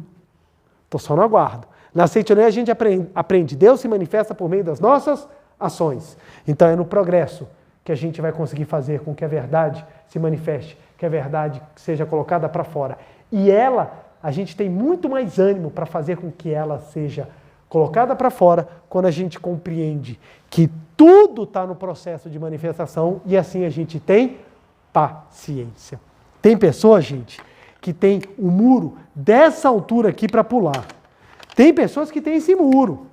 Estou só no aguardo. Na Seitonê a gente aprende, Deus se manifesta por meio das nossas ações. Então, é no progresso que a gente vai conseguir fazer com que a verdade se manifeste, que a verdade seja colocada para fora. E a gente tem muito mais ânimo para fazer com que ela seja colocada para fora quando a gente compreende que tudo está no processo de manifestação e assim a gente tem paciência. Tem pessoas, gente, que tem um muro dessa altura aqui para pular. Tem pessoas que têm esse muro.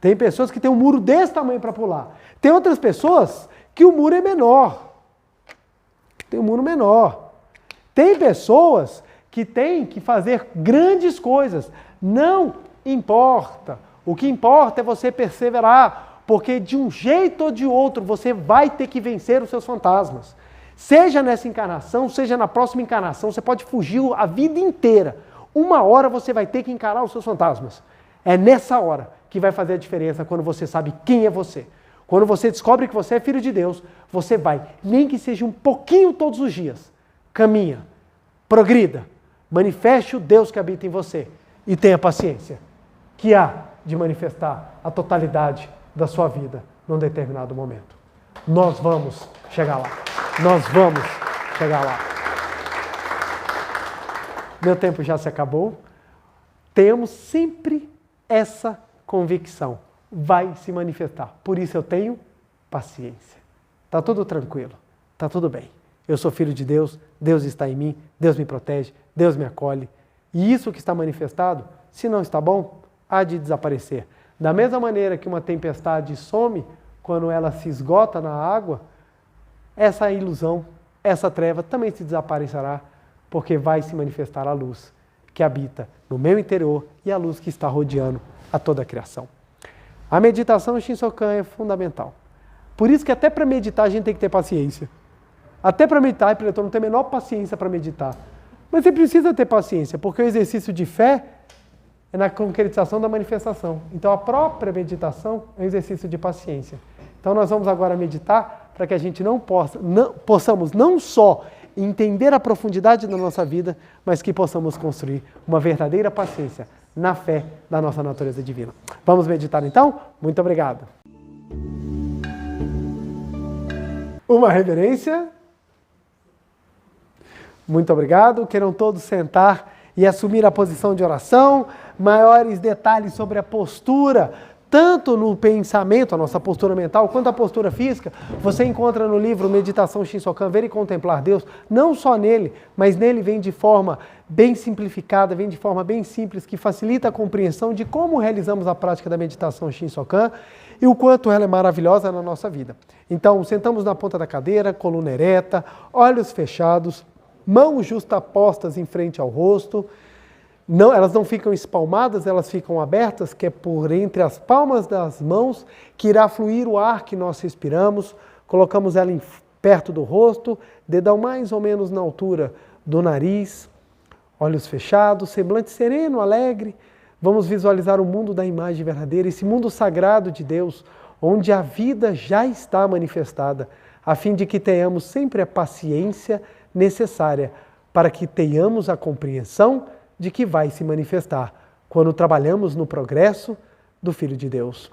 Tem pessoas que têm um muro desse tamanho para pular. Tem outras pessoas que o muro é menor. Tem um muro menor. Tem pessoas que têm que fazer grandes coisas. Não importa. O que importa é você perseverar, porque de um jeito ou de outro você vai ter que vencer os seus fantasmas. Seja nessa encarnação, seja na próxima encarnação, você pode fugir a vida inteira. Uma hora você vai ter que encarar os seus fantasmas. É nessa hora que vai fazer a diferença quando você sabe quem é você. Quando você descobre que você é filho de Deus, você vai, nem que seja um pouquinho todos os dias, caminha, progrida, manifeste o Deus que habita em você e tenha paciência, que há de manifestar a totalidade da sua vida num determinado momento. Nós vamos chegar lá. Nós vamos chegar lá. Meu tempo já se acabou. Temos sempre essa convicção. Vai se manifestar. Por isso eu tenho paciência. Está tudo tranquilo. Está tudo bem. Eu sou filho de Deus. Deus está em mim. Deus me protege. Deus me acolhe. E isso que está manifestado, se não está bom, há de desaparecer. Da mesma maneira que uma tempestade some quando ela se esgota na água, essa ilusão, essa treva também se desaparecerá, porque vai se manifestar a luz que habita no meu interior e a luz que está rodeando a toda a criação. A meditação Shinsokan é fundamental. Por isso que até para meditar a gente tem que ter paciência. Até para meditar, eu não tenho a menor paciência para meditar. Mas você precisa ter paciência, porque o exercício de fé é na concretização da manifestação. Então a própria meditação é um exercício de paciência. Então nós vamos agora meditar para que a gente possamos não só entender a profundidade da nossa vida, mas que possamos construir uma verdadeira paciência na fé da nossa natureza divina. Vamos meditar então? Muito obrigado. Uma reverência. Muito obrigado. Queiram todos sentar e assumir a posição de oração. Maiores detalhes sobre a postura, tanto no pensamento, a nossa postura mental, quanto a postura física, você encontra no livro Meditação Shinsokan, Ver e Contemplar Deus. Não só nele, mas nele vem de forma bem simplificada, vem de forma bem simples, que facilita a compreensão de como realizamos a prática da meditação Shinsokan e o quanto ela é maravilhosa na nossa vida. Então, sentamos na ponta da cadeira, coluna ereta, olhos fechados, mãos justapostas em frente ao rosto. Não, elas não ficam espalmadas, elas ficam abertas, que é por entre as palmas das mãos que irá fluir o ar que nós respiramos. Colocamos ela perto do rosto, dedão mais ou menos na altura do nariz, olhos fechados, semblante sereno, alegre. Vamos visualizar o mundo da imagem verdadeira, esse mundo sagrado de Deus, onde a vida já está manifestada, a fim de que tenhamos sempre a paciência necessária para que tenhamos a compreensão de que vai se manifestar quando trabalhamos no progresso do Filho de Deus.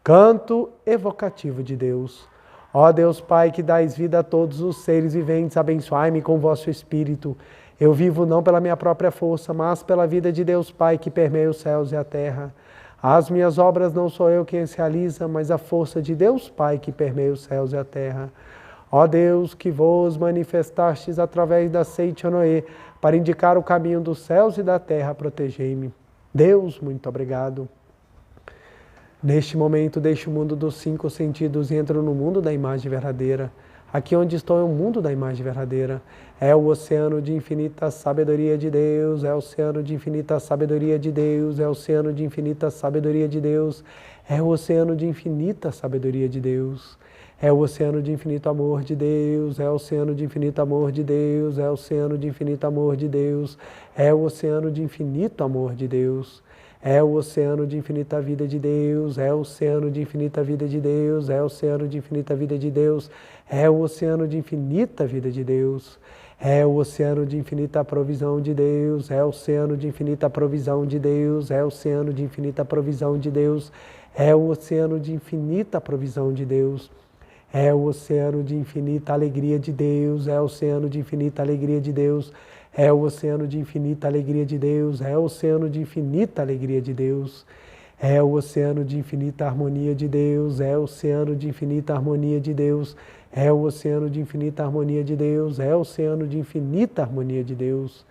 Canto evocativo de Deus. Ó Deus Pai, que dais vida a todos os seres viventes, abençoai-me com vosso Espírito Eu vivo não pela minha própria força, mas pela vida de Deus Pai que permeia os céus e a terra. As minhas obras não sou eu quem as realiza, mas a força de Deus Pai que permeia os céus e a terra. Ó Deus, que vos manifestastes através da seite Noé, para indicar o caminho dos céus e da terra, protegei-me. Deus, muito obrigado. Neste momento, deixo o mundo dos 5 sentidos e entro no mundo da imagem verdadeira. Aqui onde estou é o mundo da imagem verdadeira. É o oceano de infinita sabedoria de Deus, é o oceano de infinita sabedoria de Deus, é o oceano de infinita sabedoria de Deus, é o oceano de infinita sabedoria de Deus. É o oceano de infinito amor de Deus, é o oceano de infinito amor de Deus, é o oceano de infinito amor de Deus, é o oceano de infinito amor de Deus. É o oceano de infinita vida de Deus, é o oceano de infinita vida de Deus, é o oceano de infinita vida de Deus, é o oceano de infinita vida de Deus, é o oceano de infinita provisão de Deus, é o oceano de infinita provisão de Deus, é o oceano de infinita provisão de Deus, é o oceano de infinita provisão de Deus. É o oceano de infinita alegria de Deus, é o oceano de infinita alegria de Deus, é o oceano de infinita alegria de Deus, é o oceano de infinita alegria de Deus, é o oceano de infinita harmonia de Deus, é o oceano de infinita harmonia de Deus, é o oceano de infinita harmonia de Deus, é o oceano de infinita harmonia de Deus.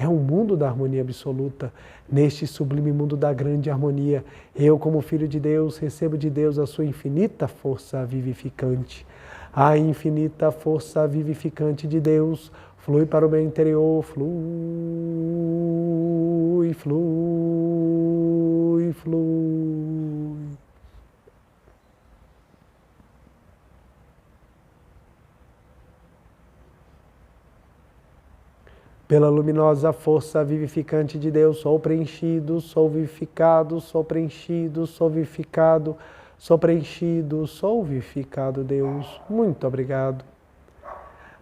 É um mundo da harmonia absoluta. Neste sublime mundo da grande harmonia, eu, como filho de Deus, recebo de Deus a sua infinita força vivificante. A infinita força vivificante de Deus flui para o meu interior, flui, flui, flui. Pela luminosa força vivificante de Deus, sou preenchido, sou vivificado, sou preenchido, sou vivificado, sou preenchido, sou vivificado, Deus. Muito obrigado.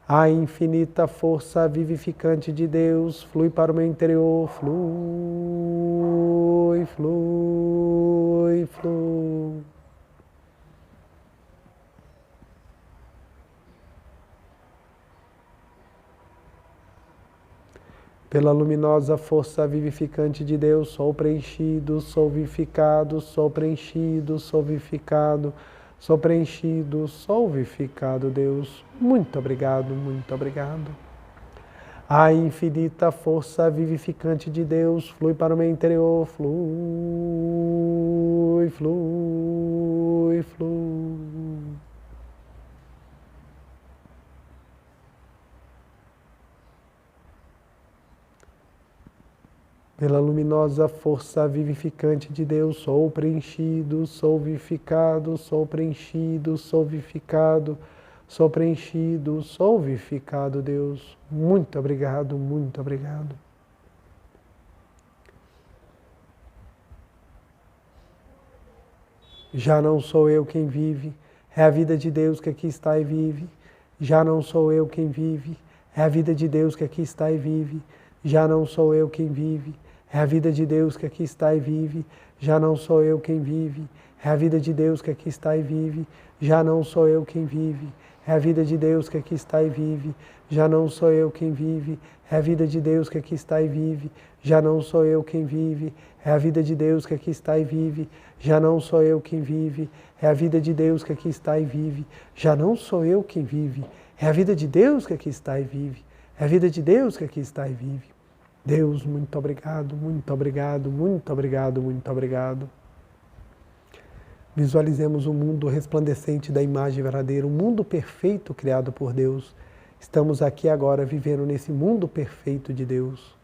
A infinita força vivificante de Deus flui para o meu interior, flui, flui, flui. Pela luminosa força vivificante de Deus, sou preenchido, sou vivificado, sou preenchido, sou vivificado, sou preenchido, sou vivificado, Deus. Muito obrigado, muito obrigado. A infinita força vivificante de Deus flui para o meu interior, flui, flui, flui. Pela luminosa força vivificante de Deus, sou preenchido, sou vivificado, sou preenchido, sou vivificado, sou preenchido, sou vivificado, Deus. Muito obrigado, muito obrigado. Já não sou eu quem vive, é a vida de Deus que aqui está e vive. Já não sou eu quem vive, é a vida de Deus que aqui está e vive. Já não sou eu quem vive, é a vida de Deus que aqui está e vive. Já não sou eu quem vive, é a vida de Deus que aqui está e vive. Já não sou eu quem vive, é a vida de Deus que aqui está e vive. Já não sou eu quem vive, é a vida de Deus que aqui está e vive. Já não sou eu quem vive, é a vida de Deus que aqui está e vive. Já não sou eu quem vive, é a vida de Deus que aqui está e vive. Já não sou eu quem vive, é a vida de Deus que aqui está e vive. É a vida de Deus que aqui está e vive. Deus, muito obrigado, muito obrigado, muito obrigado, muito obrigado. Visualizemos o mundo resplandecente da imagem verdadeira, um mundo perfeito criado por Deus. Estamos aqui agora vivendo nesse mundo perfeito de Deus.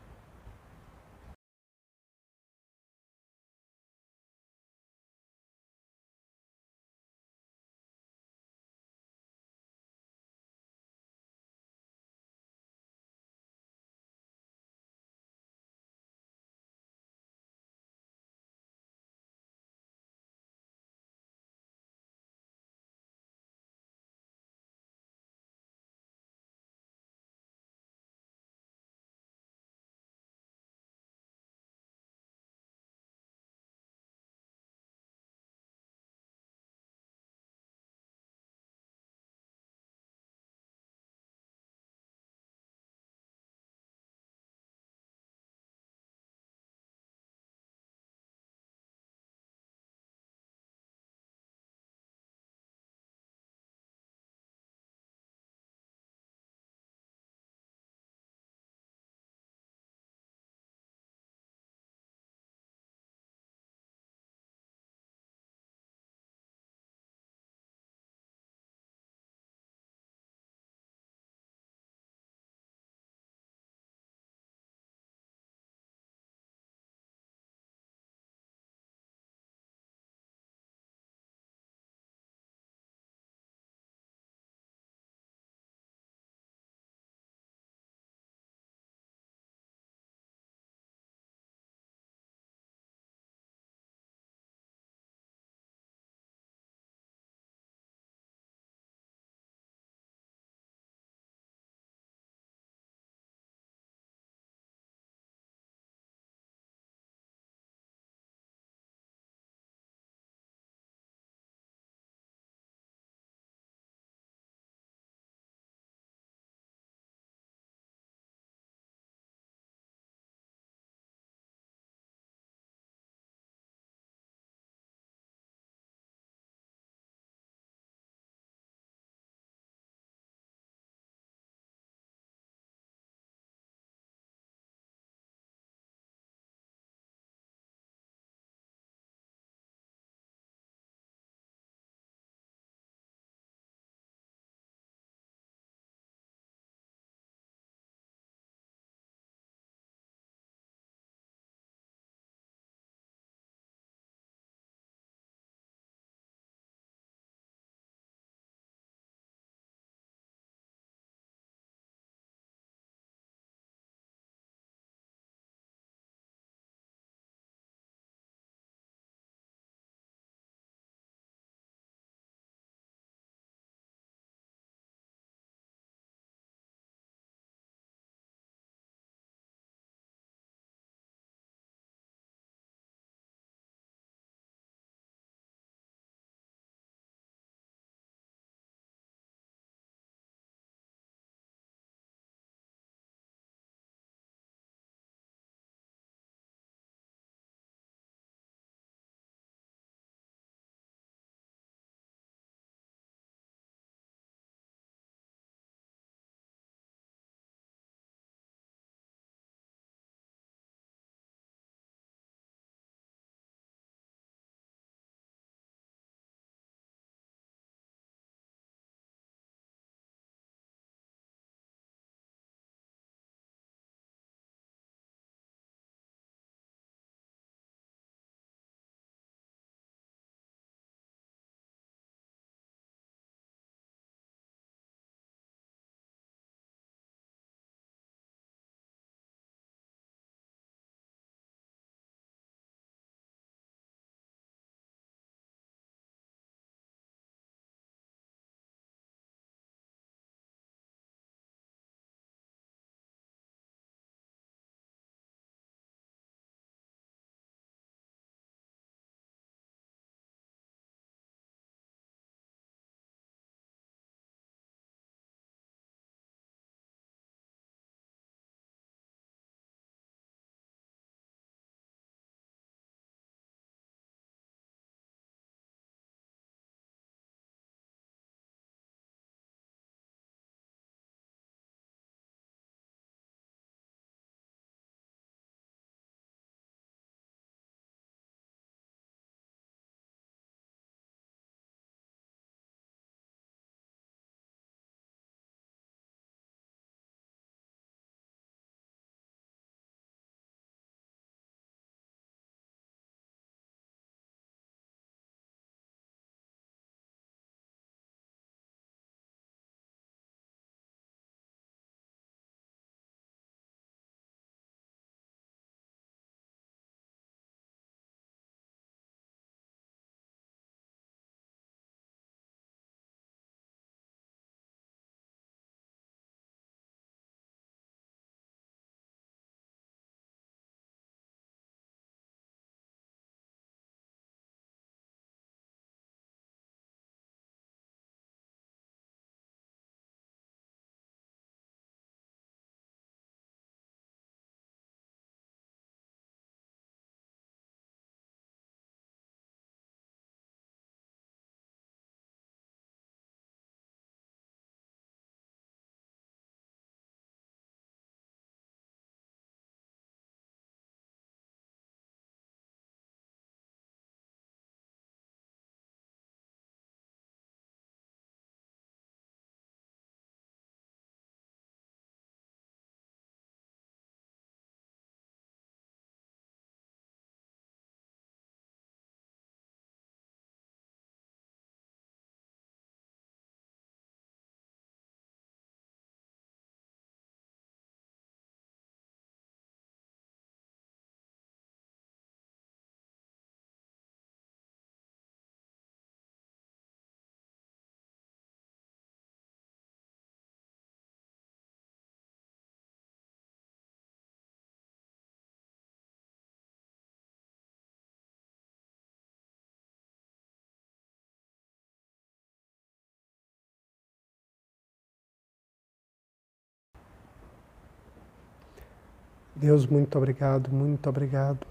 Deus, muito obrigado, muito obrigado.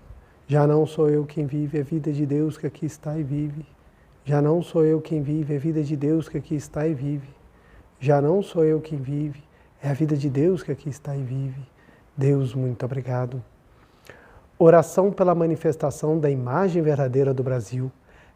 Já não sou eu quem vive, é a vida de Deus que aqui está e vive. Já não sou eu quem vive, é a vida de Deus que aqui está e vive. Já não sou eu quem vive, é a vida de Deus que aqui está e vive. Deus, muito obrigado. Oração pela manifestação da imagem verdadeira do Brasil.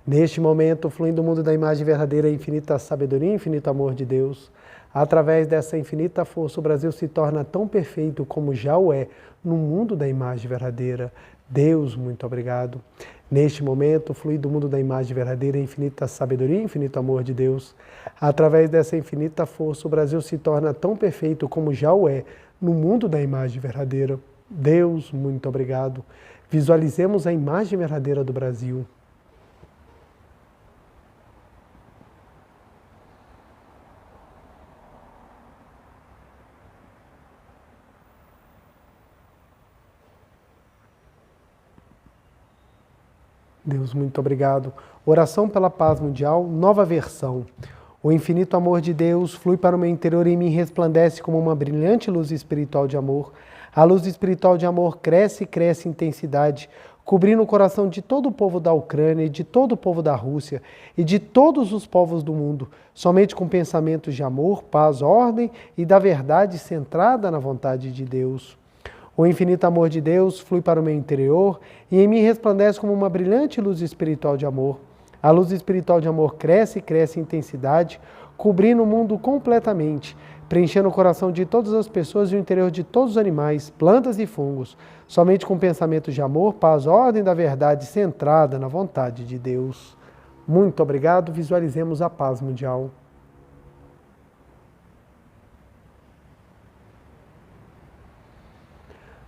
Neste momento, fluindo o mundo da imagem verdadeira, a infinita sabedoria e infinito amor de Deus. Através dessa infinita força, o Brasil se torna tão perfeito como já o é no mundo da imagem verdadeira. Deus, muito obrigado. Neste momento, flui do mundo da imagem verdadeira, a infinita sabedoria e infinito amor de Deus. Através dessa infinita força, o Brasil se torna tão perfeito como já o é no mundo da imagem verdadeira. Deus, muito obrigado. Visualizemos a imagem verdadeira do Brasil. Deus, muito obrigado. Oração pela paz mundial, nova versão. O infinito amor de Deus flui para o meu interior e em mim resplandece como uma brilhante luz espiritual de amor. A luz espiritual de amor cresce e cresce em intensidade, cobrindo o coração de todo o povo da Ucrânia e de todo o povo da Rússia e de todos os povos do mundo, somente com pensamentos de amor, paz, ordem e da verdade centrada na vontade de Deus. O infinito amor de Deus flui para o meu interior e em mim resplandece como uma brilhante luz espiritual de amor. A luz espiritual de amor cresce e cresce em intensidade, cobrindo o mundo completamente, preenchendo o coração de todas as pessoas e o interior de todos os animais, plantas e fungos, somente com pensamentos de amor, paz, ordem da verdade centrada na vontade de Deus. Muito obrigado, visualizemos a paz mundial.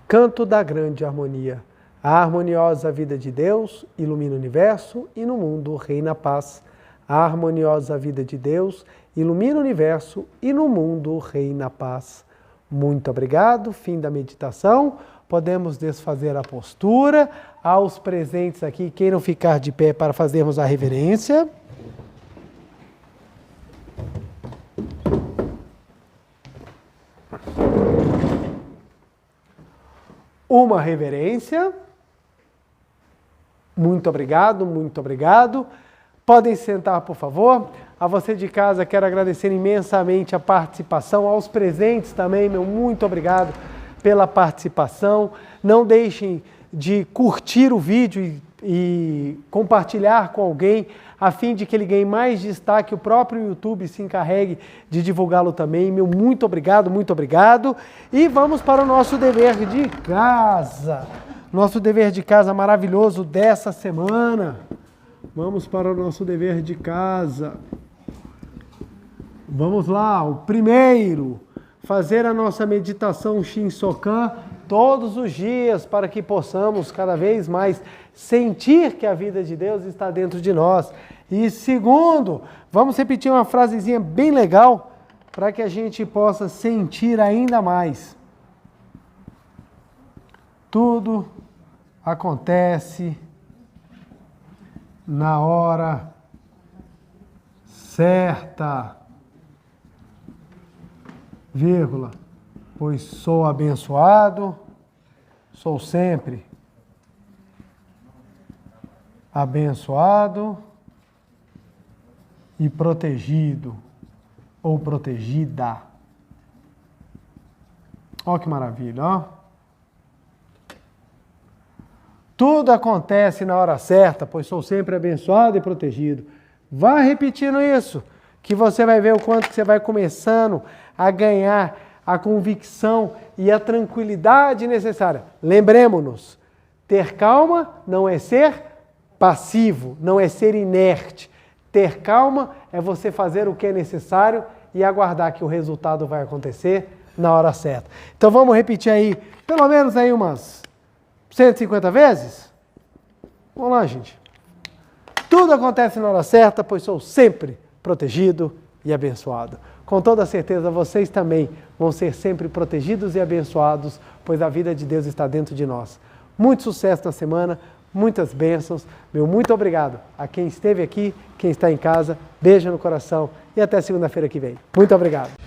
Canto da grande harmonia. A harmoniosa vida de Deus ilumina o universo e no mundo reina a paz. A harmoniosa vida de Deus ilumina o universo e no mundo reina a paz. Muito obrigado. Fim da meditação. Podemos desfazer a postura. Aos presentes aqui, queiram ficar de pé para fazermos a reverência. Uma reverência. Muito obrigado, muito obrigado. Podem sentar, por favor. A você de casa, quero agradecer imensamente a participação. Aos presentes também, meu muito obrigado pela participação. Não deixem de curtir o vídeo e compartilhar com alguém, a fim de que ele ganhe mais destaque, o próprio YouTube se encarregue de divulgá-lo também. Meu muito obrigado, muito obrigado. E vamos para o nosso dever de casa. Nosso dever de casa maravilhoso dessa semana. Vamos para o nosso dever de casa. Vamos lá, o primeiro, fazer a nossa meditação Shinsokan todos os dias, para que possamos cada vez mais sentir que a vida de Deus está dentro de nós. E segundo, vamos repetir uma frasezinha bem legal, para que a gente possa sentir ainda mais. Tudo acontece na hora certa, vírgula, pois sou abençoado, sou sempre abençoado e protegido ou protegida. Olha que maravilha, ó. Tudo acontece na hora certa, pois sou sempre abençoado e protegido. Vá repetindo isso, que você vai ver o quanto que você vai começando a ganhar a convicção e a tranquilidade necessária. Lembremos-nos, ter calma não é ser passivo, não é ser inerte. Ter calma é você fazer o que é necessário e aguardar que o resultado vai acontecer na hora certa. Então vamos repetir aí, pelo menos aí umas 150 vezes? Vamos lá, gente. Tudo acontece na hora certa, pois sou sempre protegido e abençoado. Com toda certeza, vocês também vão ser sempre protegidos e abençoados, pois a vida de Deus está dentro de nós. Muito sucesso na semana, muitas bênçãos. Meu muito obrigado a quem esteve aqui, quem está em casa. Beijo no coração e até segunda-feira que vem. Muito obrigado.